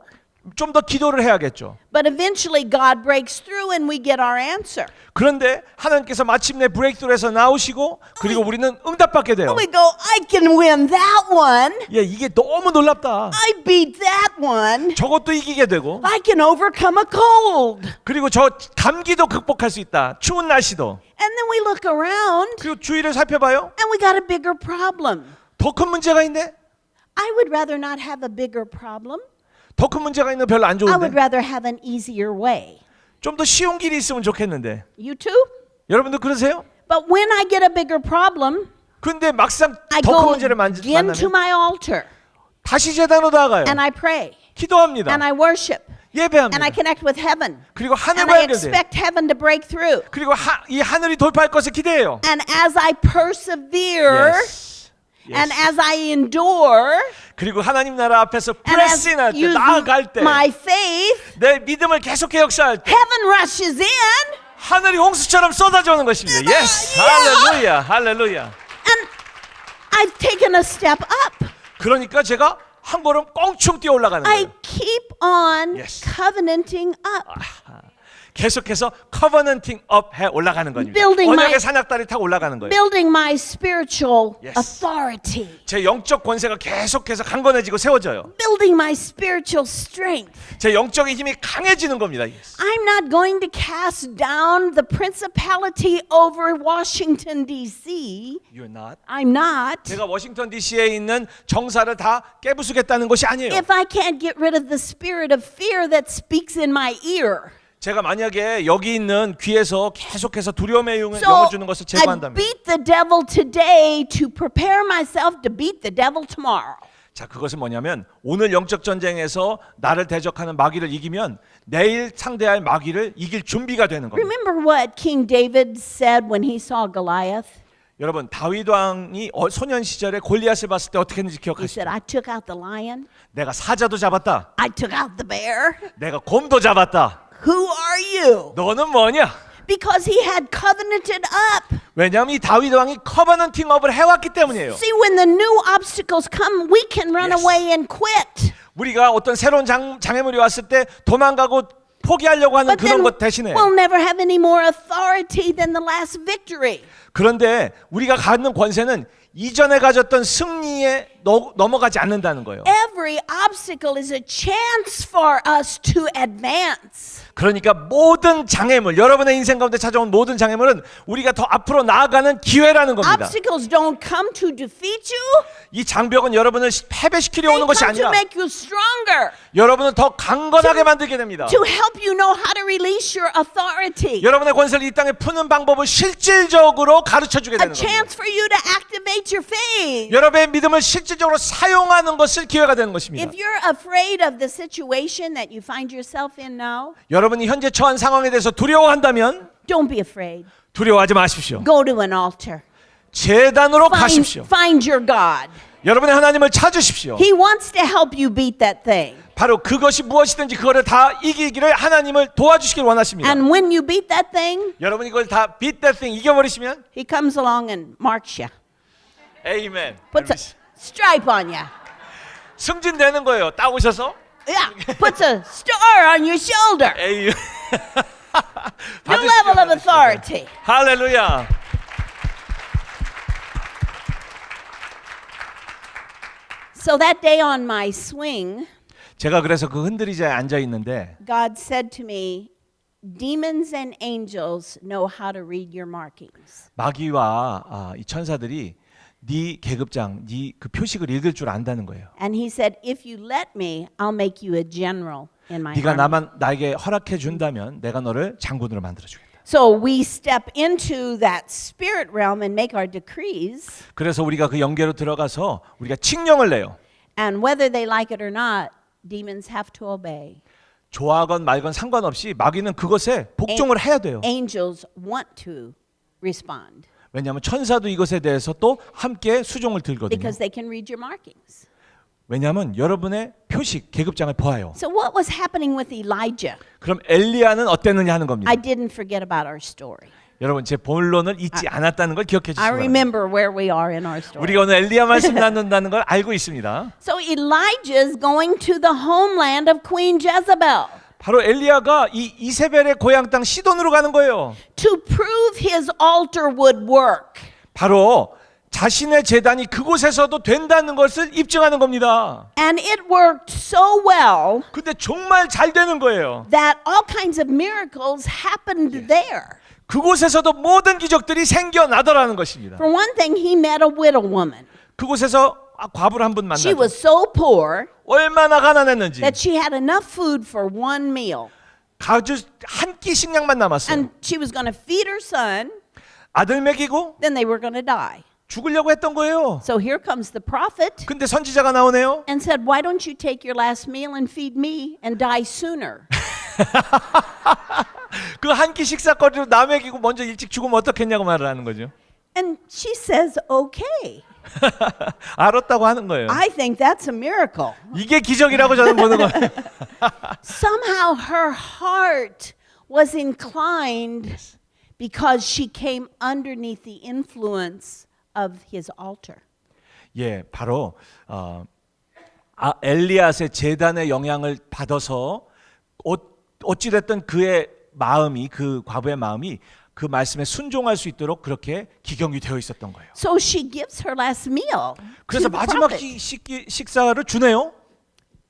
좀 더 기도를 해야겠죠. But eventually God breaks through and we get our answer. 그런데 하나님께서 마침내 브레이크스루에서 나오시고 그리고 우리는 응답받게 돼요. We go, I can win that one. 예, 이게 너무 놀랍다. I beat that one. 저것도 이기게 되고 I can overcome a cold. 그리고 저 감기도 극복할 수 있다. 추운 날씨도. And then we look around 그리고 주위를 살펴봐요. and we got a bigger problem. 더 큰 문제가 있네. I would rather not have a bigger problem. 더 큰 문제가 있는 별로 안 I would 좋은데. rather have an easier way. 좀 더 쉬운 길이 있으면 좋겠는데. You too? 여러분도 그러세요? But when I get a bigger problem, 근데 막상 I 더 큰 go 문제를 again to 만나면 my altar 다시 제단으로 나아가요. and I pray 기도합니다. and I worship and I 예배합니다. connect with heaven 그리고 and 하늘과 I 연결돼요. expect heaven to break through. 그리고 이 하늘이 돌파할 것을 기대해요. And as I persevere Yes. and as I endure 그리고 하나님 나라 앞에서 and as 프레싱할 때 use 나아갈 때 my faith, 내 믿음을 계속해 역사할 때 heaven rushes in 하늘이 홍수처럼 쏟아져 오는 것입니다. Yes. 할렐루야. 할렐루야. and I've taken a step up. 그러니까 제가 한 걸음 껑충 뛰어 올라가는 I 거예요. keep on Yes. covenanting up. 계속해서 커버넌팅 업 해 올라가는 겁니다. Building my- 언약의 산악다리 타고 올라가는 거예요. Building my spiritual Yes. authority. 제 영적 권세가 계속해서 강건해지고 세워져요. Building my spiritual strength. 제 영적인 힘이 강해지는 겁니다. Yes. I'm not going to cast down the principality over Washington, D.C. You're not. I'm not. 제가 워싱턴 DC에 있는 정사를 다 깨부수겠다는 것이 아니에요. If I can't get rid of the spirit of fear that speaks in my ear. 제가 만약에 여기 있는 귀에서 계속해서 두려움의 영을 So 주는 것을 I 제거한다면 beat the devil today to prepare myself to beat the devil tomorrow. 자, 그것은 뭐냐면 오늘 영적 전쟁에서 나를 대적하는 마귀를 이기면 내일 상대할 마귀를 이길 준비가 되는 겁니다. Remember what King David said when he saw Goliath? 여러분 다윗 왕이 소년 시절에 골리앗을 봤을 때 어떻게 했는지 He 기억하시죠? said, I took out the lion. 내가 사자도 잡았다. I took out the bear. 내가 곰도 잡았다. Who are you? 너는 뭐냐? Because he had covenanted up. 왜냐하면 이 다윗 왕이 커버넌팅 업을 해왔기 때문이에요. See, when the new obstacles come, we can run Yes. away and quit. 우리가 어떤 새로운 장애물이 왔을 때 도망가고 포기하려고 하는 But then 그런 것 대신에 we'll never have any more authority than the last victory. 그런데 우리가 갖는 권세는 이전에 가졌던 승리에 넘어가지 않는다는 거예요. Every obstacle is a chance for us to advance. 그러니까 모든 장애물, 여러분의 인생 가운데 찾아온 모든 장애물은 우리가 더 앞으로 나아가는 기회라는 겁니다. Obstacles don't come to defeat you. 이 장벽은 여러분을 패배시키려 They 오는 것이 come to 아니라 make you stronger. 여러분을 더 강건하게 만들게 됩니다. To help you know how to release your authority. 여러분의 권세를 이 땅에 푸는 방법을 실질적으로 가르쳐주게 A 되는 겁니다. chance for you to activate your faith. 여러분의 믿음을 실질적으로 사용하는 것을 기회가 되는 것입니다. If you're afraid of the situation that you find yourself in now, 여러분이 현재 처한 상황에 대해서 두려워한다면 don't be afraid. 두려워하지 마십시오. Go to an altar. 제단으로 가십시오. Find your God. 여러분의 하나님을 찾으십시오. He wants to help you beat that thing. 바로 그것이 무엇이든지 그거를 다 이기기를 하나님을 도와주시길 원하십니다. And when you beat that thing, 여러분이 이걸 다 beat that thing 이겨버리시면 he comes along and marks you. Amen. Puts a stripe on you. 승진되는 거예요. 딱 오셔서 Yeah, puts a star on your shoulder. 에이. New level of authority. 할렐루야. So that day on my swing, 제가 그래서 그 흔들의자에 앉아 있는데 God said to me, demons and angels know how to read your markings. 마귀와 이 천사들이 네 계급장, 네 그 표식을 읽을 줄 안다는 거예요. And he said, if you let me, I'll make you a general in my 네가 army. 나에게 허락해 준다면 내가 너를 장군으로 만들어 주겠다. So we step into that spirit realm and make our decrees. 그래서 우리가 그 영계로 들어가서 우리가 칙령을 내요. And whether they like it or not, demons have to obey. 좋아하건 말건 상관없이 마귀는 그것에 복종을 해야 돼요. Angels want to respond 왜냐하면 천사도 이것에 대해서 또 함께 수종을 들거든요. because they can read your markings. 왜냐하면 여러분의 표식, 계급장을 보아요. So what was happening with Elijah? 그럼 엘리야는 어땠느냐 하는 겁니다. I didn't forget about our story. 여러분 제 본론을 잊지 않았다는 걸 기억해 주시기 I 바랍니다. remember where we are in our story. 우리가 오늘 엘리야 말씀 나눈다는 걸 알고 있습니다. So Elijah is going to the homeland of Queen Jezebel 바로 엘리야가 이 이세벨의 고향 땅 시돈으로 가는 거예요. to prove his altar would work. 바로 자신의 제단이 그곳에서도 된다는 것을 입증하는 겁니다. And it worked so well 근데 정말 잘 되는 거예요. that all kinds of miracles happened there. 그곳에서도 모든 기적들이 생겨나더라는 것입니다. For one thing, he met a widow woman. 그곳에서 과부를 한 분 She 만나죠. was so poor 얼마나 가난했는지. that she had enough food for one meal. 가주 한 끼 식량만 남았어요. And she was going to feed her son, 아들 먹이고 then they were going to die. 죽으려고 했던 거예요. So here comes the prophet 근데 선지자가 나오네요. and said, why don't you take your last meal and feed me and die sooner? 그 한 끼 식사거리로 나 먹이고 먼저 일찍 죽으면 어떻겠냐고 말을 하는 거죠. And she says, okay. 알았다고 하는 거예요. I think that's a miracle. 이게 기적이라고 저는 보는 거예요. Somehow her heart was inclined because she came underneath the influence of his altar. 예, 바로 엘리앗의 제단의 영향을 받아서 어찌됐든 그의 마음이 그 과부의 마음이 그 말씀에 순종할 수 있도록 그렇게 기경이 되어 있었던 거예요. So she gives her last meal 그래서 to the 마지막 prophet. 식사를 주네요.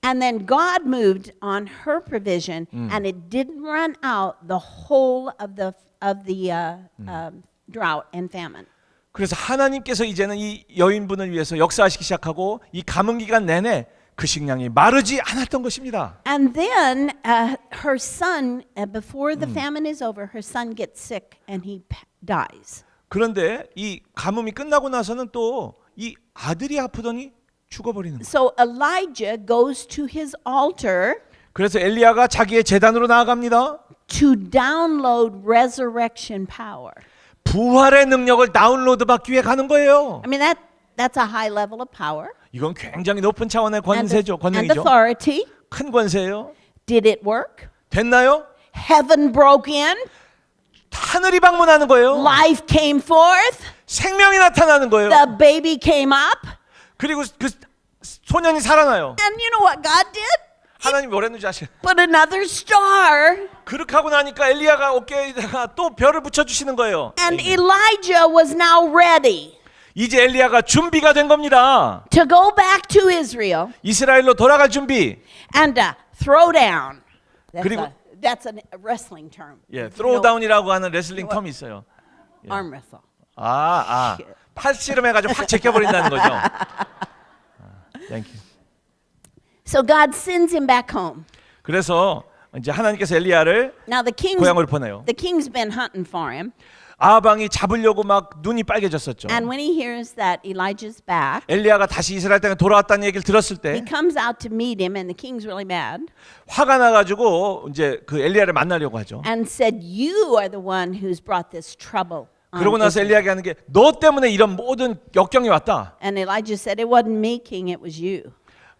And then God moved on her provision, and it didn't run out the whole of the drought and famine. 그래서 하나님께서 이제는 이 여인분을 위해서 역사하시기 시작하고 이 가뭄 기간 내내 그 식량이 마르지 않았던 것입니다. And then her son, before the famine is over, her son gets sick and he dies. 그런데 이 가뭄이 끝나고 나서는 또 이 아들이 아프더니 죽어버리는 거예요. So Elijah goes to his altar 그래서 엘리야가 자기의 제단으로 나아갑니다. to download resurrection power. 부활의 능력을 다운로드 받기 위해 가는 거예요. I mean that's a high level of power 이건 굉장히 높은 차원의 and 권세죠, 권능이죠. authority. 큰 권세예요. Did it work? 됐나요? Heaven broke in. 하늘이 방문하는 거예요. Life came forth. 생명이 나타나는 거예요. The baby came up. 그리고 그 소년이 살아나요. And you know what God did? 하나님이 뭐랬는지 아시죠? Put another star. 그렇게 하고 나니까 엘리야가 어깨에다가 또 별을 붙여주시는 거예요. And Elijah was now ready 이제 엘리야가 준비가 된 겁니다. to go back to Israel 이스라엘로 돌아갈 준비. and throw down. 그리고- That's a wrestling term. 예, You throw know, down이라고 하는 레슬링 텀이 있어요. arm wrestle. 팔씨름 해가지고 확 제껴버린다는 거죠. Thank you. So God sends him back home. 그래서 이제 하나님께서 엘리야를 Now 고향으로 보내요. the king's been hunting for him, 아방이 잡으려고 막 눈이 빨개졌었죠. and when he hears that Elijah's back, 엘리야가 다시 이스라엘 땅에 돌아왔다는 얘기를 들었을 he 때 comes out to meet him, and the king's really mad, 화가 나가지고 이제 그 엘리야를 만나려고 하죠. and said, "You are the one who's brought this trouble." on 그러고 나서 Israel." 엘리야가 하는 게 너 때문에 이런 모든 역경이 왔다. And Elijah said, "It wasn't me, king; it was you."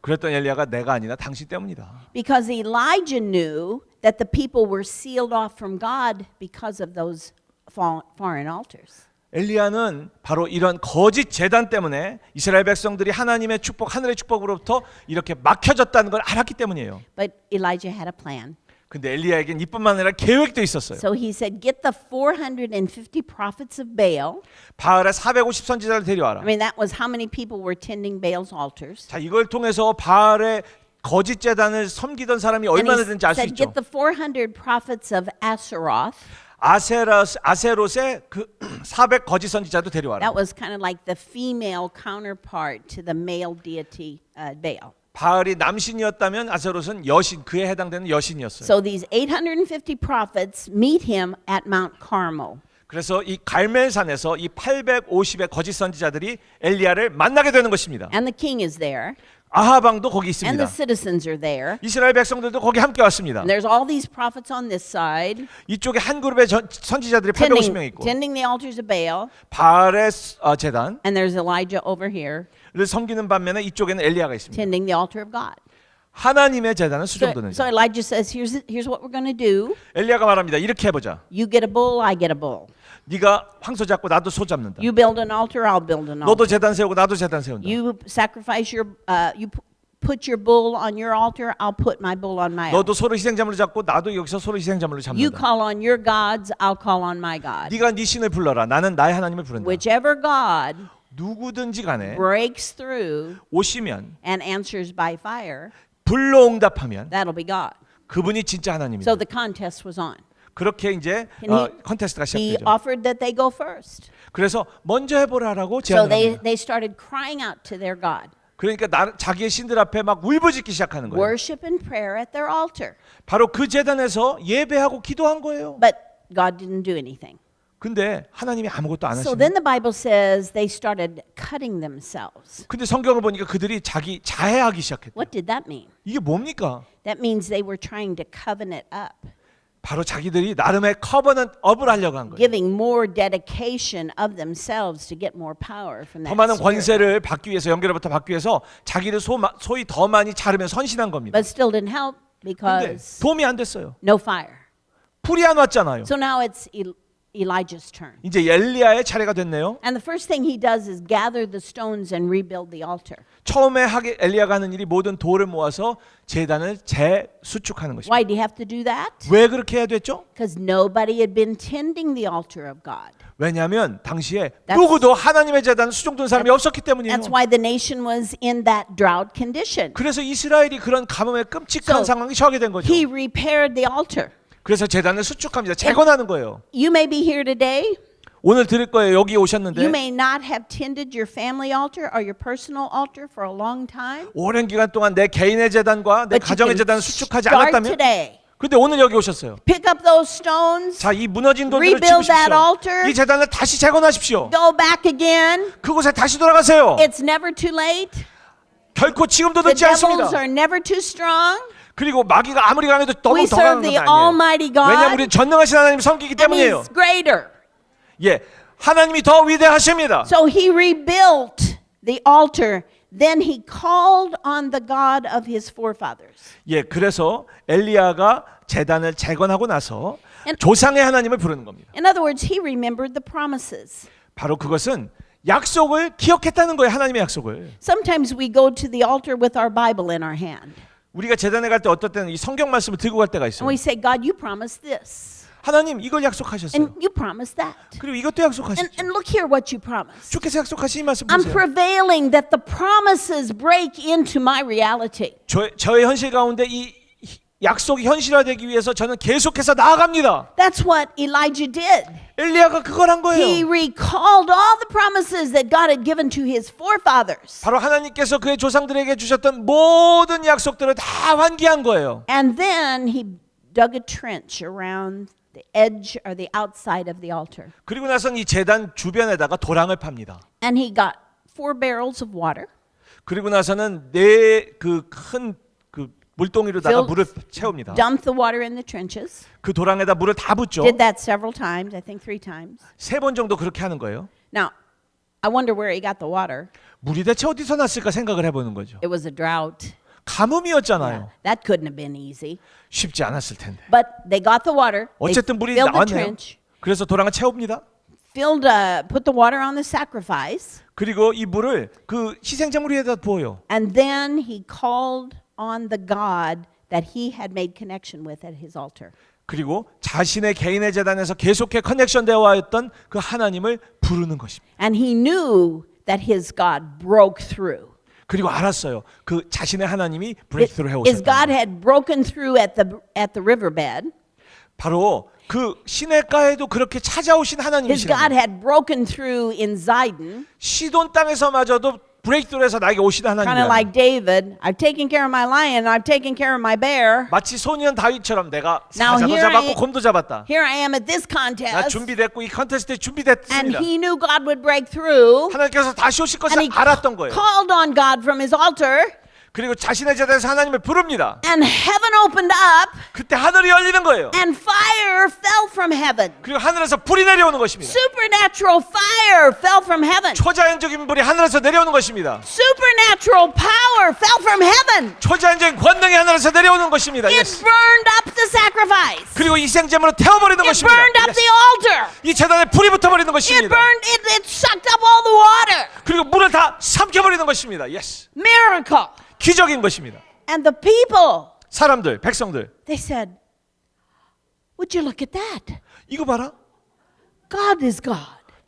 그랬더니 엘리야가 내가 아니라 당신 때문이다. Because Elijah knew that the people were sealed off from God because of those foreign altars. 엘리야는 바로 이런 거짓 제단 때문에 이스라엘 백성들이 하나님의 축복, 하늘의 축복으로부터 이렇게 막혀졌다는 걸 알았기 때문이에요. But Elijah had a plan. 근데 엘리야에겐 이뿐만 아니라 계획도 있었어요. So he said, "Get the 450 prophets of Baal." 바알의 450 선지자를 데려와라. I mean, that was how many people were tending Baal's altars. 자, 이걸 통해서 바알의 거짓 제단을 섬기던 사람이 And 얼마나 he 되는지 알 수 said, 있죠. get the 400 prophets of Aseroth. 아세롯의 그 400 거짓 선지자도 데려와라. That was kind of like the female counterpart to the male deity Baal. 바알이 남신이었다면 아세롯은 여신, 그에 해당되는 여신이었어요. So these 850 prophets meet him at Mount Carmel. 그래서 이 갈멜산에서 이 850의 거짓 선지자들이 엘리야를 만나게 되는 것입니다. And the king is there. 아하방도 거기 And 있습니다. the citizens are there. 이스라엘 백성들도 거기 함께 왔습니다. And there's all these prophets on this side 이쪽에 한 그룹의 선지자들이 850명 있고 tending the altars of Baal. 바알의 제단 And there's Elijah over here 를 섬기는 반면에 이쪽에는 엘리야가 있습니다. tending the altar of God. 하나님의 제단은 So, 수종드는 so Elijah says, here's what we're going to do. 엘리야가 말합니다. 이렇게 해보자. You get a bull, I get a bull. 네가 황소 잡고 나도 소 잡는다. You build an altar, I'll build an 너도 altar. 제단 세우고 나도 제단 세운다. You sacrifice put your bull on your altar, I'll put my bull on my altar. 너도 소를 희생자물로 잡고 나도 여기서 소를 희생자물로 You 잡는다. call on your gods, I'll call on my God. 네가 네 신을 불러라. 나는 나의 하나님을 부른다. Whichever God 누구든지 간에 breaks through 오시면 and answers by fire, 불로 응답하면 that'll be God. 그분이 진짜 하나님이다. So the contest was on. 그렇게 이제 And 컨테스트가 He 시작되죠. offered that they go first. 그래서 먼저 해보라라고 So 제안을 합니다. they started crying out to their God. 그러니까 자기의 신들 앞에 막 울부짖기 시작하는 거예요. Worship and prayer at their altar. 바로 그 제단에서 예배하고 기도한 거예요. But God didn't do anything. 근데 하나님이 아무것도 안 So 하시는. then the Bible says they started cutting themselves. 근데 성경을 보니까 그들이 자기 자해하기 시작했대요. What did that mean? 이게 뭡니까? That means they were trying to covenant up, 바로 자기들이 나름의 커버넌트 업을 하려고 한 거예요. giving more dedication of themselves to get more power from 더 that 많은 spirit. 권세를 받기 위해서 연결부터 받기 위해서 자기를 소위 더 많이 자르면 선신한 겁니다. But still didn't help 근데 because 도움이 안 됐어요. no fire. 불이 안 왔잖아요. So now it's Elijah's turn. 이제 엘리야의 차례가 됐네요. And the first thing he does is gather the stones and rebuild the altar. 처음에 엘리야가 하는 일이 모든 돌을 모아서 제단을 재수축하는 것입니다. Why did he have to do that? 왜 그렇게 해야 됐죠? Because nobody had been tending the altar of God. 왜냐하면 당시에 That's- 누구도 하나님의 제단을 수종든 사람이 없었기 때문이에요. That's why the nation was in that drought condition. 그래서 이스라엘이 그런 가뭄의 끔찍한 So, 상황에 처하게 된 거죠. He repaired the altar. 그래서 제단을 수축합니다. 재건하는 거예요. You may be here today. 오늘 들을 거예요. 여기 오셨는데 You may not have tended your family altar or your personal altar for a long time. 오랜 기간 동안 내 개인의 제단과 내 But you 가정의 can 제단을 수축하지 start 않았다면 today. 근데 오늘 여기 오셨어요. Pick up those stones. 자, 이 무너진 돌들을 Rebuild that 치우십시오. altar. 이 제단을 다시 재건하십시오. Go back again. 그곳에 다시 돌아가세요. It's never too late. 결코 지금도 The 늦지 않습니다. devils are never too strong. 그리고 마귀가 아무리 강해도 너무 We 더 serve 강한 the 건 아니에요. Almighty God. 왜냐하면 우리는 전능하신 하나님을 섬기기 And 때문이에요. He's greater. 예, 하나님이 더 위대하십니다. So he rebuilt the altar. Then he called on the God of his forefathers. 예, 그래서 엘리야가 제단을 재건하고 나서 And- 조상의 하나님을 부르는 겁니다. In other words, he remembered the promises. 바로 그것은 약속을 기억했다는 거예요. 하나님의 약속을. Sometimes we go to the altar with our Bible in our hand. 우리가 제단에 갈 때 어떨 때는 이 성경 말씀을 들고 갈 때가 있어요. And we say, God, you promised this. 하나님 이걸 약속하셨어요. And you promised that. 그리고 이것도 약속하셨죠. And look here what you promised. 주께서 약속하신 이 말씀 I'm 보세요. prevailing that the promises break into my reality. 저의 현실 가운데 이 약속이 현실화되기 위해서 저는 계속해서 나아갑니다. That's what Elijah did. 엘리야가 그걸 한 He 거예요. recalled all the promises that God had given to his forefathers. 바로 하나님께서 그의 조상들에게 주셨던 모든 약속들을 다 환기한 거예요. And then he dug a trench around the edge or the outside of the altar. 그리고 나선 이 제단 주변에다가 도랑을 팝니다. And he got 4 barrels of water. 그리고 나서는 네 그 큰 그 물동이로다가 Filled- 물을 채웁니다. Dumped the water in the trenches. 그 도랑에다 물을 다 붓죠. Did that several times, I think 3 times. 3번 정도 그렇게 하는 거예요. Now, I wonder where he got the water. 물이 대체 어디서 났을까 생각을 해보는 거죠. It was a drought. 가뭄이었잖아요. That couldn't have been easy. 쉽지 않았을 텐데. But they got the water. They 어쨌든 물이 filled the 나왔네요. trench. 그래서 도랑을 채웁니다. Put the water on the sacrifice. 그리고 이 물을 그 희생제물 위에다 부어요. And then he called on the God that he had made connection with at his altar. 그리고 자신의 개인의 제단에서 계속해 커넥션 되어 있던 그 하나님을 부르는 것입니다. And he knew that his God broke through. 그리고 알았어요. 그 자신의 하나님이 브레이크스루 is God 해오셨다. had broken through at the riverbed. 바로 그 시냇가에도 그렇게 찾아오신 His 하나님이시라는 God 거예요. had broken through in Zidon. 시돈 땅에서마저도 브레이크스루에서 나에게 오신 Kind of 하나님이야. like David, I've taken care of my lion, I've taken care of my bear. 마치 소년 다윗처럼 내가 Now 사자도 here 잡았고 I- 곰도 잡았다. Here I am at this 나 contest. 준비됐고 이 컨테스트에 And 준비됐습니다. he knew God would break through. 하나님께서 다시 오실 것을 And he 알았던 거예요. called on God from his altar. 그리고 자신의 제자에서 하나님을 부릅니다. And heaven opened up. 그때 하늘이 열리는 거예요. And fire fell from heaven. 그리고 하늘에서 불이 내려오는 것입니다. Supernatural fire fell from heaven. 초자연적인 불이 하늘에서 내려오는 것입니다. Supernatural power fell from heaven. 초자연적인 권능이 하늘에서 내려오는 것입니다. It 예스. burned up the sacrifice. 그리고 이생제물로 태워버리는 It 것입니다. burned up 예스. the altar. 이 재단에 불이 붙어버리는 It 것입니다. burned it sucked up all the water. 그리고 물을 다 삼켜버리는 것입니다. 예스. Miracle. 기적인 것입니다. And the people, 사람들, 백성들, they said, would you look at that? 이거 봐라. God is God.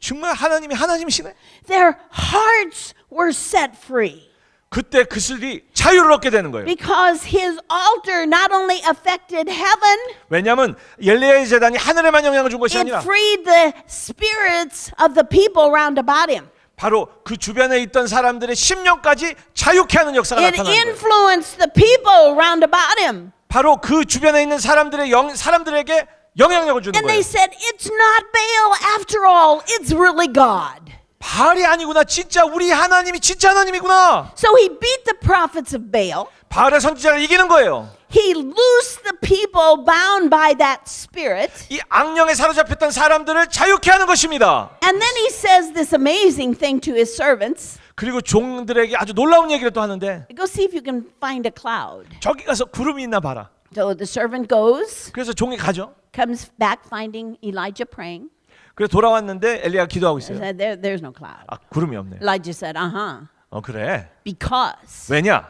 정말 하나님이 하나님이시네. Their hearts were set free 그때 그들이 자유를 얻게 되는 거예요. because his altar not only affected heaven, 왜냐하면 엘리야의 재단이 하늘에만 영향을 준 것이 it 아니라 freed the spirits of the people round about him. 바로 그 주변에 있던 사람들의 심령까지 자유케 하는 역사가 It 나타나는 거예요. influenced the people round about him. 바로 그 주변에 있는 사람들에게 영향력을 주는 And they 거예요. said, it's not Baal after all, it's really God. 바알이 아니구나. 진짜 우리 하나님이 진짜 하나님이구나. So he beat the prophets of Baal. 바알의 선지자를 이기는 거예요. He loosed the people bound by that spirit. 이 악령에 사로잡혔던 사람들을 자유케 하는 것입니다. And then he says this amazing thing to his servants. 그리고 종들에게 아주 놀라운 얘기를 또 하는데 Go see if you can find a cloud. 저기 가서 구름이 있나 봐라. So the servant goes, 그래서 종이 가죠. comes back finding Elijah praying. 그래서 돌아왔는데 엘리야가 기도하고 있어요. Said, there's no cloud. 아, 구름이 없네. Elijah said, 그래. because 왜냐?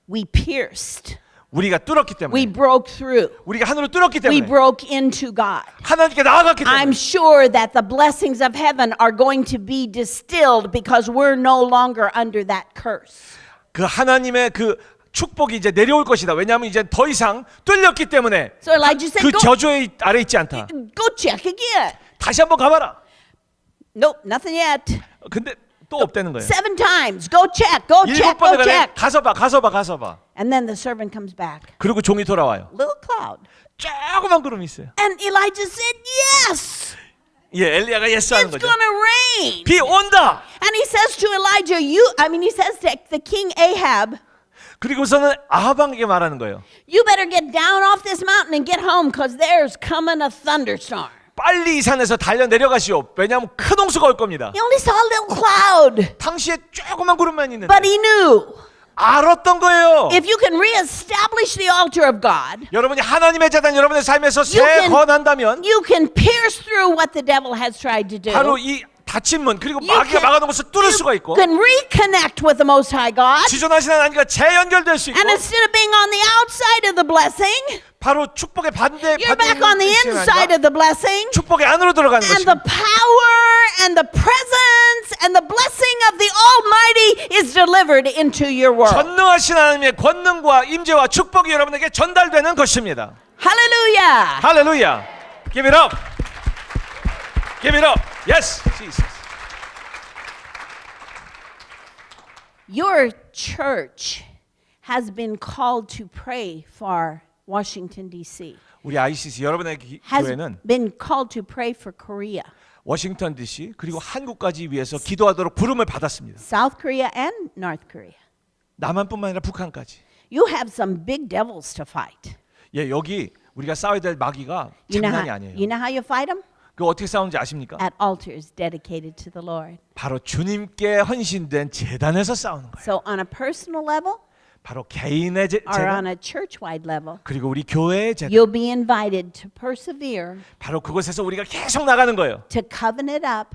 we pierced, 우리가 뚫었기 we 때문에. broke through, 우리가 하늘을 뚫었기 we 때문에. broke into God. 하나님께 나아갔기 I'm 때문에. sure that the blessings of heaven are going to be distilled because we're no longer under that curse. 그 하나님의 그 축복이 이제 내려올 것이다. 왜냐하면 이제 더 이상 뚫렸기 때문에 So Elijah said, 그 go, 저주의 아래 있지 않다. go check again. 다시 한번 가봐라. Nope, nothing yet. 근데 또 없다는 거예요. 7 times. Go check, go check, 일곱 go 번에 가래 check. 가서 봐. And then the servant comes back. 그리고 종이 돌아와요. Little cloud. 조그만 구름이 있어요. And Elijah said, yes, 예, 엘리야가 예스하는 it's 거죠. going to rain. 비 온다. And he says to Elijah, he says to the king Ahab, 그리고서는 아합에게 말하는 거예요. you better get down off this mountain and get home because there's coming a thunderstorm. 빨리 이 산에서 달려 내려가시오. 왜냐하면 큰 홍수가 올 겁니다. He only saw a little cloud, 당시에 조그만 구름만 있는데 but he knew 알았던 거예요. if you can reestablish the altar of God, 여러분이 하나님의 재단 여러분의 삶에서 can- 재건한다면 you can pierce through what the devil has tried to do. 바로 이 닫힌 문 그리고 You 마귀가 can- 막아놓은 것을 뚫을 수가 있고 can reconnect with the Most High God. 지존하시는 하나님과 재연결될 수 있고 And instead of being on the outside of the blessing, 바로 축복의 반대 you're back on the inside of the blessing. 축복의 안으로 들어가는 And the 것입니다. power and the presence and the blessing of the Almighty is delivered into your world. 전능하신 하나님의 권능과 임재와 축복이 여러분에게 전달되는 것입니다. Hallelujah. 할렐루야. Give it up. Give it up. Yes. Jesus. Your church has been called to pray for Washington, D.C., 우리 ICC 여러분의 has 교회는 been called to pray for Korea, 워싱턴 DC 그리고 한국까지 위해서 기도하도록 부름을 받았습니다. South Korea, and North Korea. 남한뿐만 아니라 북한까지. You have some big devils to fight. 예, 여기 우리가 싸워야 될 마귀가 장난이 아니에요. You know how you fight them? 그 어떻게 싸우는지 아십니까? At altars dedicated to the Lord. 바로 주님께 헌신된 제단에서 싸우는 거예요. So on a personal level 바로 개인의 or on 제단 a church-wide level, 그리고 우리 교회의 제단. you'll be invited to persevere, 바로 그곳에서 우리가 계속 나가는 거예요. to covenant up,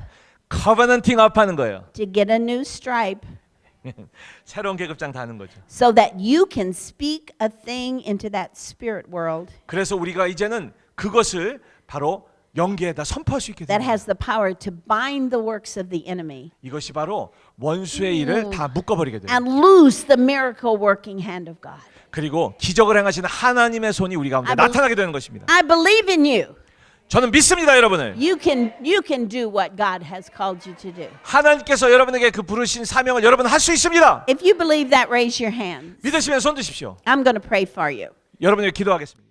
커버넌팅 업하는 거예요. to get a new stripe, 새로운 계급장 다는 거죠. so that you can speak a thing into that spirit world. 그래서 우리가 이제는 그것을 바로 영계에다 선포할 수 있게 that 됩니다. has the power to bind the works of the enemy 이것이 바로 원수의 일을 다 묶어버리게 돼요. and loose the miracle working hand of God. 그리고 기적을 행하시는 하나님의 손이 우리 가운데 나타나게 되는 것입니다. I believe in you. 저는 믿습니다, 여러분을. You can do what God has called you to do. 하나님께서 여러분에게 그 부르신 사명을 여러분 할 수 있습니다. If you believe that, raise your hands. 믿으시면 손 드십시오. I'm going to pray for you. 여러분에게 기도하겠습니다.